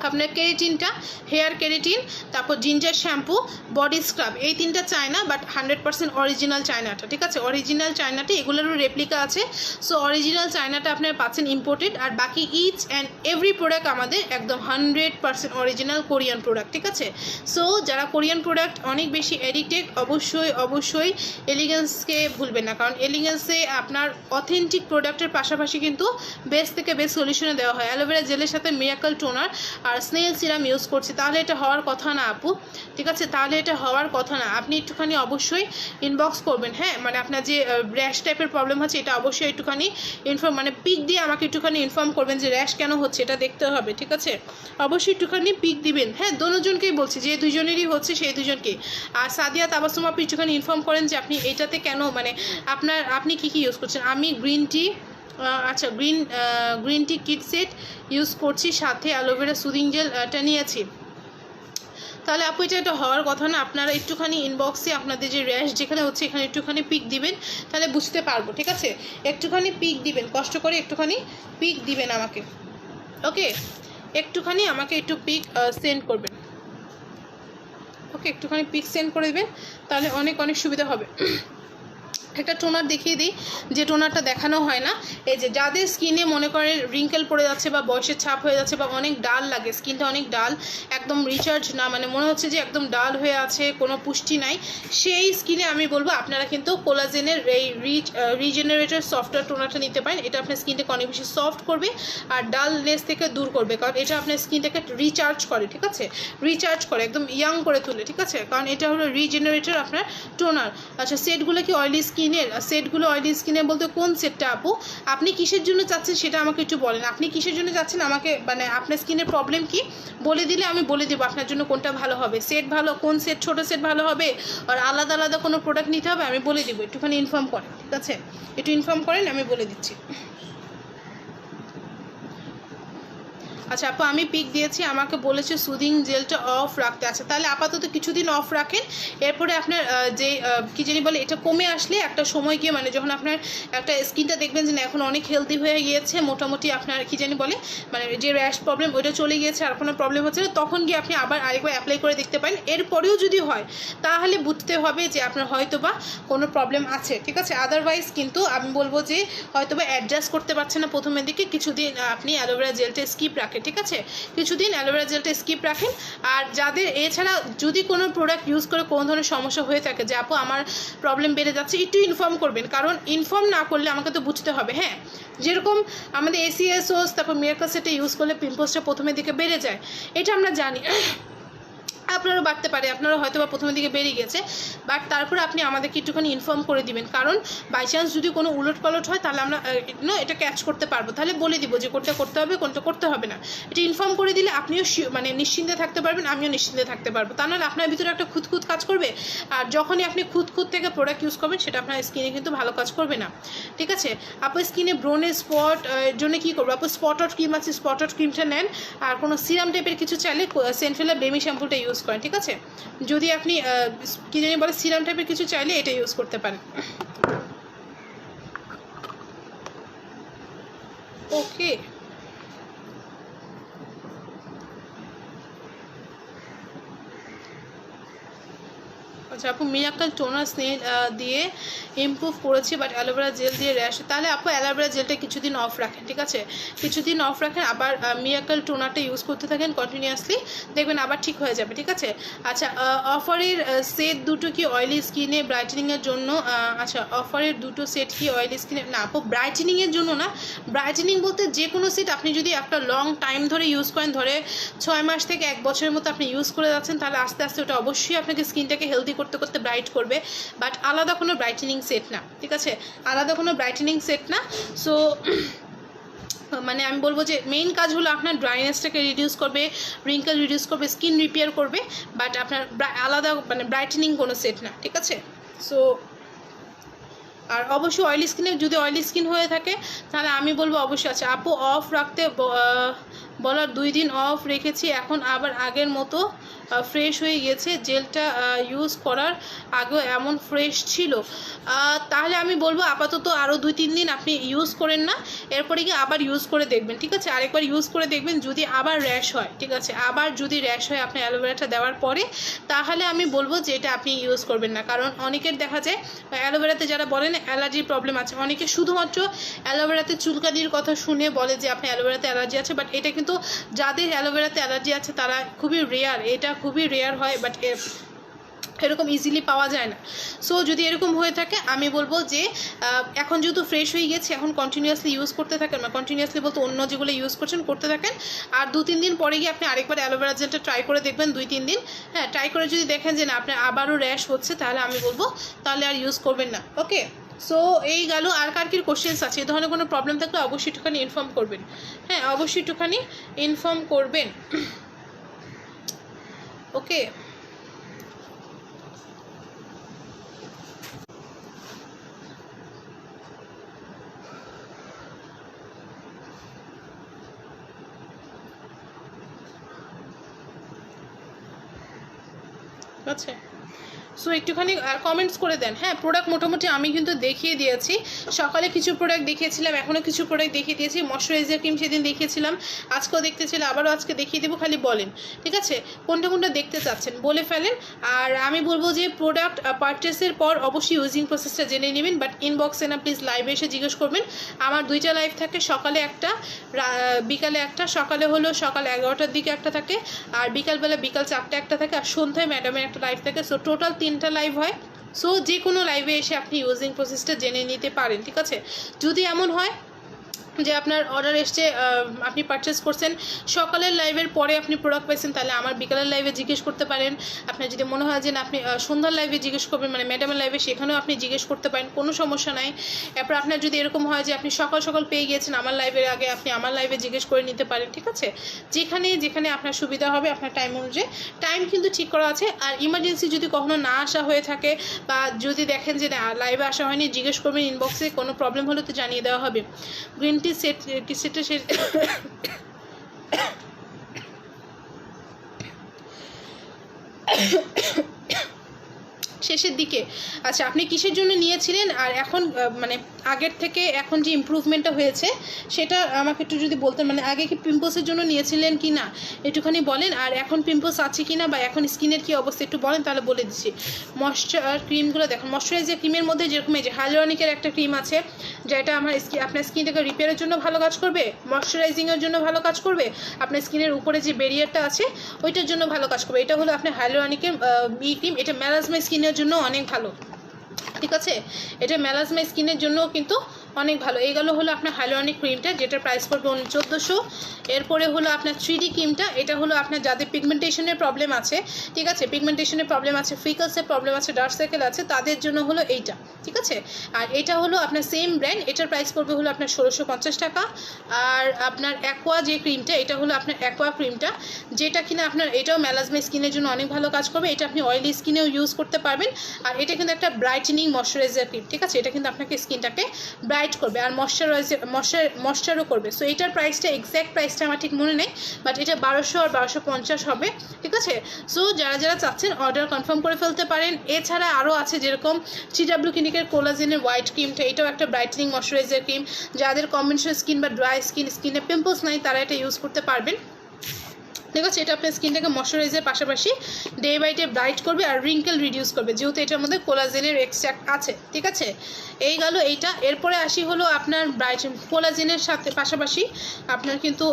আপনার কেরাটিনটা, হেয়ার কেরাটিন, তারপর জিঞ্জার শ্যাম্পু, বডি স্ক্রাব, এই 3টা চায়না, বাট 100% অরিজিনাল চায়নাটা, ঠিক আছে, অরিজিনাল চায়নাটা, এগুলোরও রেপ্লিকা আছে। সো অরিজিনাল চায়নাটা আপনার পাচ্ছেন ইম্পোর্টেড, আর বাকি ইচ অ্যান্ড এভরি প্রোডাক্ট আমাদের একদম 100% অরিজিনাল কোরিয়ান প্রোডাক্ট, ঠিক আছে। সো যারা কোরিয়ান প্রোডাক্ট অনেক বেশি এডিক্টেড, অবশ্যই এলিগেন্সকে ভুলবেন না, কারণ এলিগেন্সে আপনার অথেন্টিক প্রোডাক্টের পাশাপাশি কিন্তু বেস্ট থেকে বেস্ট সলিউশনে দেওয়া হয়। অ্যালোভেরা জেলের সাথে মিরাকল টোনার আর স্নেল সিরাম ইউজ করছি, তাহলে এটা হওয়ার কথা না আপু, ঠিক আছে? তাহলে এটা হওয়ার কথা না। আপনি একটুখানি অবশ্যই ইনবক্স করবেন, হ্যাঁ, মানে আপনার যে র্যাশ টাইপের প্রবলেম হচ্ছে এটা অবশ্যই একটুখানি মানে পিক দিয়ে আমাকে একটুখানি ইনফর্ম করবেন যে র্যাশ কেন হচ্ছে, এটা দেখতে হবে, ঠিক আছে? অবশ্যই একটুখানি পিক দিবেন, হ্যাঁ, দুজনকেই বলছি, যে দুজনেরই হচ্ছে সেই দুজনকেই। আর সাদিয়া তাবাসসুম আপনি একটুখানি ইনফর্ম করেন যে আপনি এটাতে কেন, মানে আপনি কী ইউজ করছেন। আমি গ্রিন টি, আচ্ছা green tea kit set use করছি, সাথে অ্যালোভেরা সুদিং জেলটা নিয়েছি। তাহলে আপু এটা হওয়ার কথা না। আপনারা একটুখানি ইনবক্সে আপনাদের যে র্যাশ যেখানে হচ্ছে এখানে একটুখানি পিক দিবেন, তাহলে বুঝতে পারবো, ঠিক আছে? একটুখানি পিক দিবেন, কষ্ট করে একটুখানি পিক দিবেন আমাকে, ওকে? একটুখানি আমাকে একটু পিক সেন্ড করবেন, ওকে? একটুখানি পিক সেন্ড করে দেবেন, তাহলে অনেক সুবিধা হবে। একটা টোনার দেখিয়ে দিই, যে টোনারটা দেখানো হয় না। এই যে যাদের স্কিনে মনে করেন রিঙ্কেল পড়ে যাচ্ছে বা বয়সের ছাপ হয়ে যাচ্ছে বা অনেক ডাল লাগে, স্কিনটা অনেক ডাল, একদম রিচার্জ না, মানে মনে হচ্ছে যে একদম ডাল হয়ে আছে, কোনো পুষ্টি নাই, সেই স্কিনে আমি বলবো আপনারা কিন্তু কোলাজেনের এই রিজেনারেটর সফটওয়্যার টোনারটা নিতে পারেন। এটা আপনার স্কিনটাকে অনেক বেশি সফট করবে আর ডালনেস থেকে দূর করবে, কারণ এটা আপনার স্কিনটাকে রিচার্জ করে, ঠিক আছে? রিচার্জ করে, একদম ইয়াং করে তুলে, ঠিক আছে? কারণ এটা হলো রিজেনারেটর আপনার টোনার। আচ্ছা, সেটগুলো কি অয়েলি স্কিনের? সেটগুলো অয়েলি স্কিনের বলতে কোন সেটটা আপু? আপনি কিসের জন্য চাচ্ছেন সেটা আমাকে একটু বলেন। আপনি কিসের জন্য চাচ্ছেন আমাকে, মানে আপনার স্কিনের প্রবলেম কি বলে দিলে আমি বলে দেবো আপনার জন্য কোনটা ভালো হবে। সেট ভালো, কোন সেট, ছোট সেট ভালো হবে আর আলাদা আলাদা কোনো প্রোডাক্ট নিতে হবে, আমি বলে দেবো। একটুখানি ইনফর্ম করেন, ঠিক আছে? একটু ইনফর্ম করেন, আমি বলে দিচ্ছি। আচ্ছা আপু, আমি পিক দিয়েছি, আমাকে বলেছে সুদিং জেলটা অফ রাখতে। আচ্ছা, তাহলে আপাতত কিছুদিন অফ রাখেন, এরপরে আপনার যে কী জানি বলে, এটা কমে আসলে একটা সময় গিয়ে, মানে যখন আপনার একটা স্কিনটা দেখবেন যে না এখন অনেক হেলদি হয়ে গিয়েছে, মোটামুটি আপনার কী জানি বলে, মানে যে র্যাশ প্রবলেম ওইটা চলে গিয়েছে, আর কোনো প্রবলেম হচ্ছে না, তখন গিয়ে আপনি আবার আরেকবার অ্যাপ্লাই করে দেখতে পারেন। এরপরেও যদি হয় তাহলে বুঝতে হবে যে আপনার হয়তো বা কোনো প্রবলেম আছে, ঠিক আছে? আদারওয়াইজ কিন্তু আমি বলবো যে হয়তো বা অ্যাডজাস্ট করতে পারছে না প্রথমের দিকে, কিছুদিন আপনি অ্যালোভেরা জেলটা স্কিপ রাখেন, ঠিক আছে? কিছুদিন অ্যালোভেরা জেলটা স্কিপ রাখেন। আর যাদের এছাড়া যদি কোনো প্রোডাক্ট ইউজ করে কোনো ধরনের সমস্যা হয়ে থাকে যে আপু আমার প্রবলেম বেড়ে যাচ্ছে, একটু ইনফর্ম করবেন, কারণ ইনফর্ম না করলে আমাকে তো বুঝতে হবে, হ্যাঁ? যেরকম আমাদের ACSOS তারপর মিরাকল সেটটা ইউজ করলে পিম্পলসটা প্রথমের দিকে বেড়ে যায়, এটা আমরা জানি। আপনারও বাড়তে পারে, আপনারও হয়তো বা প্রথমের দিকে বেড়ে গেছে, বাট তারপরে আপনি আমাদেরকে একটুখানি ইনফর্ম করে দিবেন, কারণ বাই চান্স যদি কোনো উলট পালট হয় তাহলে আমরা এটা ক্যাচ করতে পারবো, তাহলে বলে দিব যে কোনটা করতে হবে কোনটা করতে হবে না। এটা ইনফর্ম করে দিলে আপনিও মানে নিশ্চিন্তে থাকতে পারবেন, আমিও নিশ্চিন্তে থাকতে পারবো। তা নাহলে আপনার ভিতরে একটা খুঁতখুত কাজ করবে, আর যখনই আপনি খুঁতখুত থেকে প্রোডাক্ট ইউজ করবেন সেটা আপনার স্কিনে কিন্তু ভালো কাজ করবে না, ঠিক আছে? আপনার স্কিনে ব্রোনে স্পট জন্য কী করবো আপু? স্পটড ক্রিম আছে, স্পটড ক্রিমটা নেন, আর কোনো সিরাম টাইপের কিছু চাইলে সেন্ট্রেলা বেবি শ্যাম্পুটা ইউজ করেন, ঠিক আছে? যদি আপনি কি জানি বলে সিরাম টাইপের কিছু চাইলে এটা ইউজ করতে পারেন, ওকে? আচ্ছা আপু, মিরাকল টোনার স্নেল দিয়ে ইমপ্রুভ করেছি, বাট অ্যালোভেরা জেল দিয়ে র্যাশ, তাহলে আপু অ্যালোভেরা জেলটা কিছুদিন অফ রাখেন, ঠিক আছে? কিছুদিন অফ রাখেন, আবার মিরাকল টোনারটা ইউজ করতে থাকেন কন্টিনিউয়াসলি, দেখবেন আবার ঠিক হয়ে যাবে, ঠিক আছে? আচ্ছা, অফারের সেট দুটো কি অয়েলি স্কিনে ব্রাইটেনিংয়ের জন্য? আচ্ছা, অফারের দুটো সেট কি অয়েলি স্কিনে? না আপু, ব্রাইটেনিংয়ের জন্য না। ব্রাইটেনিং বলতে যে কোনো সেট আপনি যদি একটা লং টাইম ধরে ইউজ করেন, ধরে 6 মাস থেকে 1 বছরের মতো আপনি ইউজ করে যাচ্ছেন, তাহলে আস্তে আস্তে ওটা অবশ্যই আপনাকে স্কিনটাকে হেলদি করতে করতে ব্রাইট করবে, বাট আলাদা কোনো ব্রাইটেনিং সেট না, ঠিক আছে? আলাদা কোনো ব্রাইটেনিং সেট না। সো মানে আমি বলবো যে মেইন কাজ হলো আপনার ড্রাইনেসটাকে রিডিউস করবে, রিঙ্কেল রিডিউস করবে, স্কিন রিপেয়ার করবে, বাট আপনার আলাদা মানে ব্রাইটেনিং কোনো সেট না, ঠিক আছে? সো আর অবশ্যই অয়েলি স্কিনে, যদি অয়েলি স্কিন হয়ে থাকে তাহলে আমি বলবো অবশ্যই আছে আপু অফ রাখতে বলার 2 দিন অফ রেখেছি, এখন আবার আগের মতো ফ্রেশ হয়ে গেছে, জেলটা ইউজ করার আগেও এমন ফ্রেশ ছিল। তাহলে আমি বলবো আপাতত আরও 2-3 দিন আপনি ইউজ করেন না, এরপরে গিয়ে আবার ইউজ করে দেখবেন, ঠিক আছে? আরেকবার ইউজ করে দেখবেন, যদি আবার র্যাশ হয়, ঠিক আছে? আবার যদি র্যাশ হয় আপনি অ্যালোভেরাটা দেওয়ার পরে, তাহলে আমি বলবো যে এটা আপনি ইউজ করবেন না, কারণ অনেকের দেখা যায় অ্যালোভেরাতে যারা বলেন অ্যালার্জির প্রবলেম আছে, অনেকে শুধুমাত্র অ্যালোভেরাতে চুলকানির কথা শুনে বলে যে আপনি অ্যালোভেরাতে অ্যালার্জি আছে, বাট এটা কিন্তু যাদের অ্যালোভেরাতে অ্যালার্জি আছে তারা খুবই রেয়ার, এটা খুবই রেয়ার হয়, বাট এরকম ইজিলি পাওয়া যায় না। সো যদি এরকম হয়ে থাকে আমি বলবো যে এখন যেহেতু ফ্রেশ হয়ে গেছে, এখন কন্টিনিউয়াসলি ইউজ করতে থাকেন, বা কন্টিনিউয়াসলি বলতে অন্য যেগুলো ইউজ করছেন করতে থাকেন। আর 2-3 দিন পরে গিয়ে আপনি আরেকবার অ্যালোভেরা জেলটা ট্রাই করে দেখবেন, 2-3 দিন। হ্যাঁ, ট্রাই করে যদি দেখেন যে না আপনার আবারও র্যাশ হচ্ছে, তাহলে আমি বলবো তাহলে আর ইউজ করবেন না। ওকে, সো এই গেল। আর কার কি কোশ্চেন্স আছে, এই ধরনের কোনো প্রবলেম থাকলে অবশ্যই একটুখানি ইনফর্ম করবেন। হ্যাঁ, অবশ্যই একটুখানি ইনফর্ম করবেন। ওকে, আচ্ছা, সো একটুখানি কমেন্টস করে দেন। হ্যাঁ, প্রোডাক্ট মোটামুটি আমি কিন্তু দেখিয়ে দিয়েছি। সকালে কিছু প্রোডাক্ট দেখিয়েছিলাম, এখনও কিছু প্রোডাক্ট দেখিয়ে দিয়েছি। ময়শ্চারাইজার ক্রিম সেদিন দেখিয়েছিলাম, আজকেও দেখতেছিলাম, আবারও আজকে দেখিয়ে দেবো। খালি বলেন, ঠিক আছে, কোনটা কোনটা দেখতে চাচ্ছেন বলে ফেলেন। আর আমি বলবো যে প্রোডাক্ট পারচেসের পর অবশ্যই ইউজিং প্রসেসটা জেনে নেবেন, বাট ইনবক্সে না, প্লিজ লাইভে এসে জিজ্ঞেস করবেন। আমার 2টা লাইভ থাকে, সকালে একটা, বিকালে একটা। সকালে হলো সকাল 11টার দিকে একটা থাকে, আর বিকালবেলা বিকাল 4টে একটা থাকে, আর সন্ধ্যায় ম্যাডামের একটা লাইভ থাকে। সো টোটাল 3টা লাইভ হয়। সো যে কোনো লাইভে এসে আপনি ইউজিং প্রসেসটা জেনে নিতে পারেন, ঠিক আছে। যদি এমন হয় যে আপনার অর্ডার এসছে, আপনি পারচেস করছেন, সকালের লাইভের পরে আপনি প্রোডাক্ট পাইছেন, তাহলে আমার বিকালের লাইভে জিজ্ঞেস করতে পারেন। আপনার যদি মনে হয় যে না আপনি সন্ধ্যার লাইভে জিজ্ঞেস করবেন, মানে ম্যাডামের লাইভে, সেখানেও আপনি জিজ্ঞেস করতে পারেন, কোনো সমস্যা নাই। এরপর আপনার যদি এরকম হয় যে আপনি সকাল সকাল পেয়ে গিয়েছেন আমার লাইভের আগে, আপনি আমার লাইভে জিজ্ঞেস করে নিতে পারেন, ঠিক আছে। যেখানে যেখানে আপনার সুবিধা হবে, আপনার টাইম অনুযায়ী, টাইম কিন্তু ঠিক করা আছে। আর ইমার্জেন্সি যদি কখনো না আসা হয়ে থাকে, বা যদি দেখেন যে না লাইভে আসা হয়নি, জিজ্ঞেস করবেন ইনবক্সে, কোনো প্রবলেম হলে তো জানিয়ে দেওয়া হবে। গ্রিন টি সেটা শেষের দিকে। আচ্ছা, আপনি কিসের জন্য নিয়েছিলেন, আর এখন মানে আগের থেকে এখন যে ইমপ্রুভমেন্টটা হয়েছে সেটা আমাকে একটু যদি বলতেন। মানে আগে কি পিম্পলসের জন্য নিয়েছিলেন কি না একটুখানি বলেন, আর এখন পিম্পলস আছে কি না, বা এখন স্কিনের কী অবস্থা একটু বলেন, তাহলে বলে দিচ্ছি। ময়শ্চার ক্রিমগুলো দেখুন, ময়শ্চারাইজার ক্রিমের মধ্যে যেরকম এই যে হাইলোরনিকের একটা ক্রিম আছে, যেটা আমার আপনার স্কিনটাকে রিপেয়ারের জন্য ভালো কাজ করবে, ময়শ্চারাইজিংয়ের জন্য ভালো কাজ করবে, আপনার স্কিনের উপরে যে ব্যারিয়ারটা আছে ওইটার জন্য ভালো কাজ করবে। এটা হলো আপনার হাইলোরনিকের ক্রিম। এটা মেলাজমা স্কিনের জন্য অনেক ভালো, ঠিক আছে। এটা মেলাজমা স্কিনের জন্য কিন্তু অনেক ভালো। এই গেল হলো আপনার হাইলোরনিক ক্রিমটা, যেটার প্রাইস পড়বে 1400। এরপরে হলো আপনার 3D ক্রিমটা। এটা হলো আপনার যাদের পিগমেন্টেশনের প্রবলেম আছে, ঠিক আছে, পিগমেন্টেশনের প্রবলেম আছে, ফ্রিকলসের প্রবলেম আছে, ডার্ক সার্কেল আছে, তাদের জন্য হলো এইটা, ঠিক আছে। আর এটা হলো আপনার সেম ব্র্যান্ড, এটার প্রাইস পড়বে হলো আপনার 1650 টাকা। আর আপনার অ্যাকোয়া যে ক্রিমটা, এটা হলো আপনার অ্যাকোয়া ক্রিমটা, যেটা কিনা আপনার এটাও মেলাজমা স্কিনের জন্য অনেক ভালো কাজ করবে। এটা আপনি অয়েলি স্কিনেও ইউজ করতে পারবেন। আর এটা কিন্তু একটা ব্রাইটেনিং ময়শ্চারাইজার ক্রিম, ঠিক আছে। এটা কিন্তু আপনাকে স্কিনটাকে ব্রাইট করবে, আর ময়শ্চারও করবে। সো এটার প্রাইসটা, এক্স্যাক্ট প্রাইসটা আমার ঠিক মনে নেই, বাট এটা 1200 আর 1250 হবে, ঠিক আছে। সো যারা যারা চাচ্ছেন অর্ডার কনফার্ম করে ফেলতে পারেন। এছাড়া আরও আছে, যেরকম CW ক্লিনিকের কোলাজেনের হোয়াইট ক্রিমটা, এটাও একটা ব্রাইটেনিং ময়শ্চারাইজার ক্রিম। যাদের কম্বিনেশন স্কিন বা ড্রাই স্কিনে পিম্পলস নাই, তারা এটা ইউজ করতে পারবেন, ঠিক আছে। এটা আপনার স্কিনটাকে ময়শ্চারাইজের পাশাপাশি ডে বাই ডে ব্রাইট করবে আর রিঙ্কেল রিডিউস করবে, যেহেতু এটার মধ্যে কোলাজেনের এক্সট্রাক্ট আছে, ঠিক আছে। এই গেল এইটা। এরপরে আসি হলো আপনার কোলাজেনের সাথে পাশাপাশি আপনার কিন্তু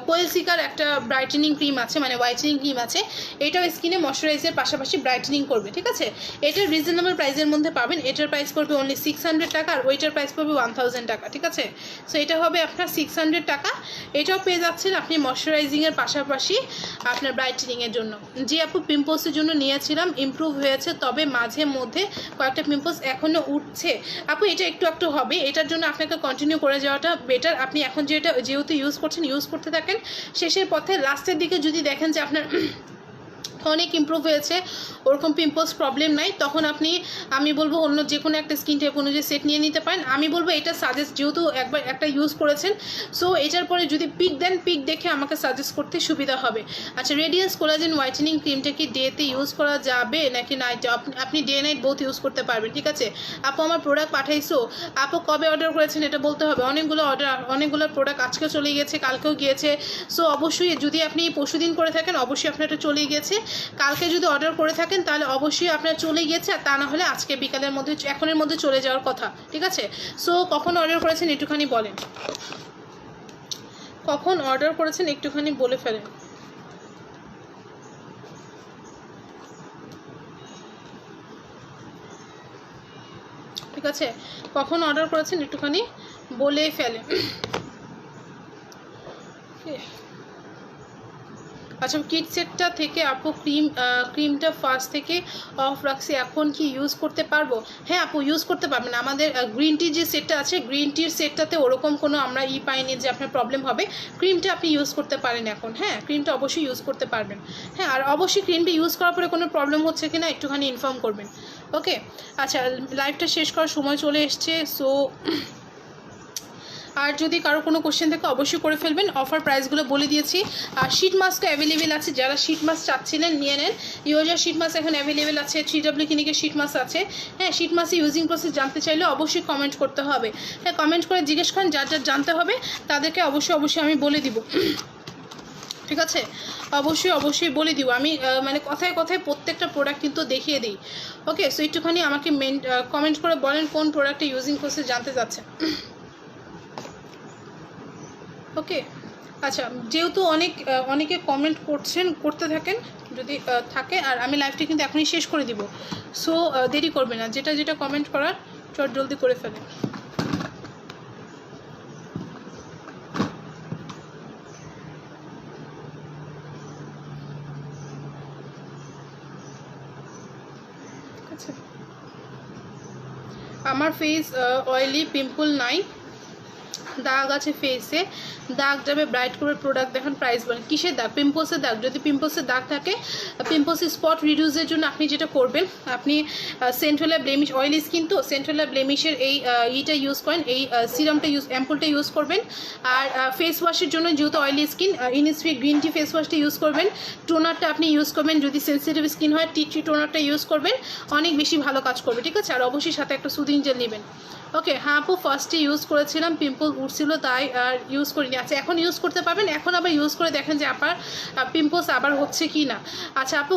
কোয়েলসিকার একটা ব্রাইটেনিং ক্রিম আছে, মানে হোয়াইটেনিং ক্রিম আছে। এটাও স্কিনে ময়শ্চারাইজের পাশাপাশি ব্রাইটেনিং করবে, ঠিক আছে। এটার রিজনেবল প্রাইসের মধ্যে পাবেন। এটার প্রাইস পড়বে অনলি 600 টাকা, আর ওইটার প্রাইস পড়বে 1000 টাকা, ঠিক আছে। সো এটা হবে আপনার 600 টাকা। এটাও পেয়ে যাচ্ছেন আপনি ময়শ্চারাইজিংয়ের পাশাপাশি আপনার ব্রাইটেনিংয়ের জন্য। যে আপু পিম্পলসের জন্য নিয়েছিলাম, ইমপ্রুভ হয়েছে, তবে মাঝে মধ্যে কয়েকটা পিম্পলস এখনও উঠছে আপু। এটা একটু একটু হবে, এটার জন্য আপনাকে কন্টিনিউ করে যাওয়াটা বেটার। আপনি এখন যেহেতু ইউজ করছেন, ইউজ করতে থাকেন। শেষের পথে লাস্টের দিকে যদি দেখেন যে আপনার অনেক ইমপ্রুভ হয়েছে, ওরকম পিম্পলস প্রবলেম নাই, তখন আপনি, আমি বলবো অন্য যে কোনো একটা স্কিন টাইপ অনুযায়ী সেট নিয়ে নিতে পারেন। আমি বলবো এটা সাজেস্ট, যেহেতু একবার একটা ইউজ করেছেন, সো এটার পরে যদি পিক দেন, পিক দেখে আমাকে সাজেস্ট করতে সুবিধা হবে। আচ্ছা, রেডিয়াস কোলাজেন হোয়াইটেনিং ক্রিমটা কি ডেতে ইউজ করা যাবে নাকি নাইটে? আপনি ডে নাইট বোথ ইউজ করতে পারবেন, ঠিক আছে। আপু আমার প্রোডাক্ট পাঠাইছো, আপু কবে অর্ডার করেছেন এটা বলতে হবে। অনেকগুলো প্রোডাক্ট আজকেও চলে গিয়েছে, কালকেও গিয়েছে। সো অবশ্যই যদি আপনি পরশুদিন করে থাকেন, অবশ্যই আপনার এটা চলে গিয়েছে। কালকে যদি অর্ডার করে থাকেন, তাহলে অবশ্যই আপনার চলে গিয়েছে, আর তা না হলে আজকে বিকালের মধ্যে, এখনের মধ্যে চলে যাওয়ার কথা, ঠিক আছে। সো কখন অর্ডার করেছেন একটুখানি বলেন, কখন অর্ডার করেছেন একটুখানি বলে ফেলেন। ঠিক আছে? কখন অর্ডার করেছেন একটুখানি বলে ফেলেন। আচ্ছা, কিট সেটটা থেকে আপু ক্রিমটা ফার্স্ট থেকে অফ রাখছি, এখন কি ইউজ করতে পারবো? হ্যাঁ আপু, ইউজ করতে পারবেন। আমাদের গ্রিন টি যে সেটটা আছে, গ্রিন টির সেটটাতে ওরকম কোনো আমরা পাইনি যে আপনার প্রবলেম হবে। ক্রিমটা আপনি ইউজ করতে পারেন এখন। হ্যাঁ, ক্রিমটা অবশ্যই ইউজ করতে পারবেন। হ্যাঁ, আর অবশ্যই ক্রিমটা ইউজ করার পরে কোনো প্রবলেম হচ্ছে কি না একটুখানি ইনফর্ম করবেন। ওকে, আচ্ছা লাইভটা শেষ করার সময় চলে এসছে। সো আর যদি কারো কোনো কোশ্চেন থাকে অবশ্যই করে ফেলবেন। অফার প্রাইসগুলো বলে দিয়েছি। আর শিট মাস্কও অ্যাভেলেবেল আছে, যারা শিট মাস্ক চাচ্ছিলেন নিয়ে নেন। ইউজার শিট মাস্ক এখন অ্যাভেলেবেল আছে, 3W ক্লিনিকের শিট মাস্ক আছে। হ্যাঁ, শিট মাস্কের ইউজিং প্রসেস জানতে চাইলে অবশ্যই কমেন্ট করতে হবে। হ্যাঁ, কমেন্ট করে জিজ্ঞেস করেন, যার যার জানতে হবে তাদেরকে অবশ্যই আমি বলে দিব। ঠিক আছে, অবশ্যই বলে দিব আমি। মানে কথায় কথায় প্রত্যেকটা প্রোডাক্ট কিন্তু দেখিয়ে দিই। ওকে, সো একটুখানি আমাকে কমেন্ট করে বলেন কোন প্রোডাক্টের ইউজিং প্রসেস জানতে চাচ্ছেন। ওকে, আচ্ছা যেহেতু অনেকে কমেন্ট করতে থাকেন, যদি থাকে, আর আমি লাইভটি কিন্তু এখনই শেষ করে দিব। সো দেরি করবে না, যেটা কমেন্ট করার চট জলদি করে ফেলেন। আচ্ছা, আমার ফেস অয়েলি, পিম্পল নাই, দাগ আছে ফেসে, দাগ যাবে ব্রাইট করে প্রোডাক্ট দেখান, প্রাইস বলেন। কিসের দাগ? পিম্পলসের দাগ। যদি পিম্পলসের দাগ থাকে, পিম্পলসের স্পট রিডিউসের জন্য আপনি যেটা করবেন, আপনি সেন্ট্রাল ব্লেমিশ, অয়েলি স্কিন তো সেন্ট্রাল ব্লেমিশের এই ইটা ইউজ করেন, এই সিরামটা অ্যাম্পুলটা ইউজ করবেন। আর ফেস ওয়াশের জন্য যেহেতু oily skin, Innisfree green tea face ওয়াশটা ইউজ করবেন। টোনারটা আপনি ইউজ করবেন, যদি সেন্সিটিভ স্কিন হয় টি ট্রি টোনারটা ইউজ করবেন, অনেক বেশি ভালো কাজ করবে। ঠিক আছে, আর অবশ্যই সাথে একটা সুদিং জেল নেবেন। ওকে, হ্যাঁ আপু, ফার্স্টে ইউজ করেছিলাম, পিম্পল উঠছিল তাই আর ইউজ করিনি। আচ্ছা, এখন ইউজ করতে পারবেন, এখন আবার ইউজ করে দেখেন যে আপনার পিম্পলস আবার হচ্ছে কি না। আচ্ছা আপু,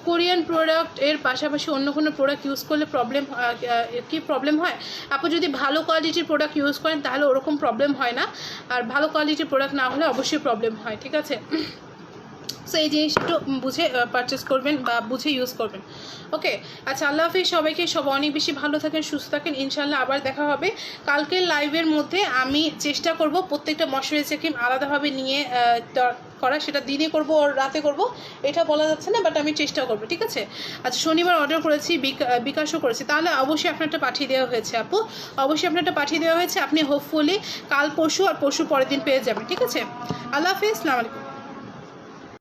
কোরিয়ান প্রোডাক্ট এর পাশাপাশি অন্য কোনো প্রোডাক্ট ইউজ করলে প্রবলেম হয়? আপু যদি ভালো কোয়ালিটির প্রোডাক্ট ইউজ করেন তাহলে ওরকম প্রবলেম হয় না, আর ভালো কোয়ালিটির প্রোডাক্ট না হলে অবশ্যই প্রবলেম হয়। ঠিক আছে, সো এই জিনিসটা একটু বুঝে পারচেস করবেন বা বুঝে ইউজ করবেন। ওকে, আচ্ছা আল্লাহ হাফিজ সবাইকে। সবাই অনেক বেশি ভালো থাকেন, সুস্থ থাকেন। ইনশাল্লাহ আবার দেখা হবে কালকের লাইভের মধ্যে। আমি চেষ্টা করব প্রত্যেকটা ময়শ্চারাইজার ক্রিম আলাদাভাবে নিয়ে করা, সেটা দিনে করব আর রাতে করব এটা বলা যাচ্ছে না, বাট আমি চেষ্টা করব। ঠিক আছে, আচ্ছা শনিবার অর্ডার করেছি, বিকাশও করেছি, তাহলে অবশ্যই আপনারটা পাঠিয়ে দেওয়া হয়েছে আপু, অবশ্যই আপনারটা পাঠিয়ে দেওয়া হয়েছে। আপনি হোপফুলি কাল পরশু আর পরশু পরের দিন পেয়ে যাবেন। ঠিক আছে, আল্লাহ হাফিজ, আসসালামু আলাইকুম।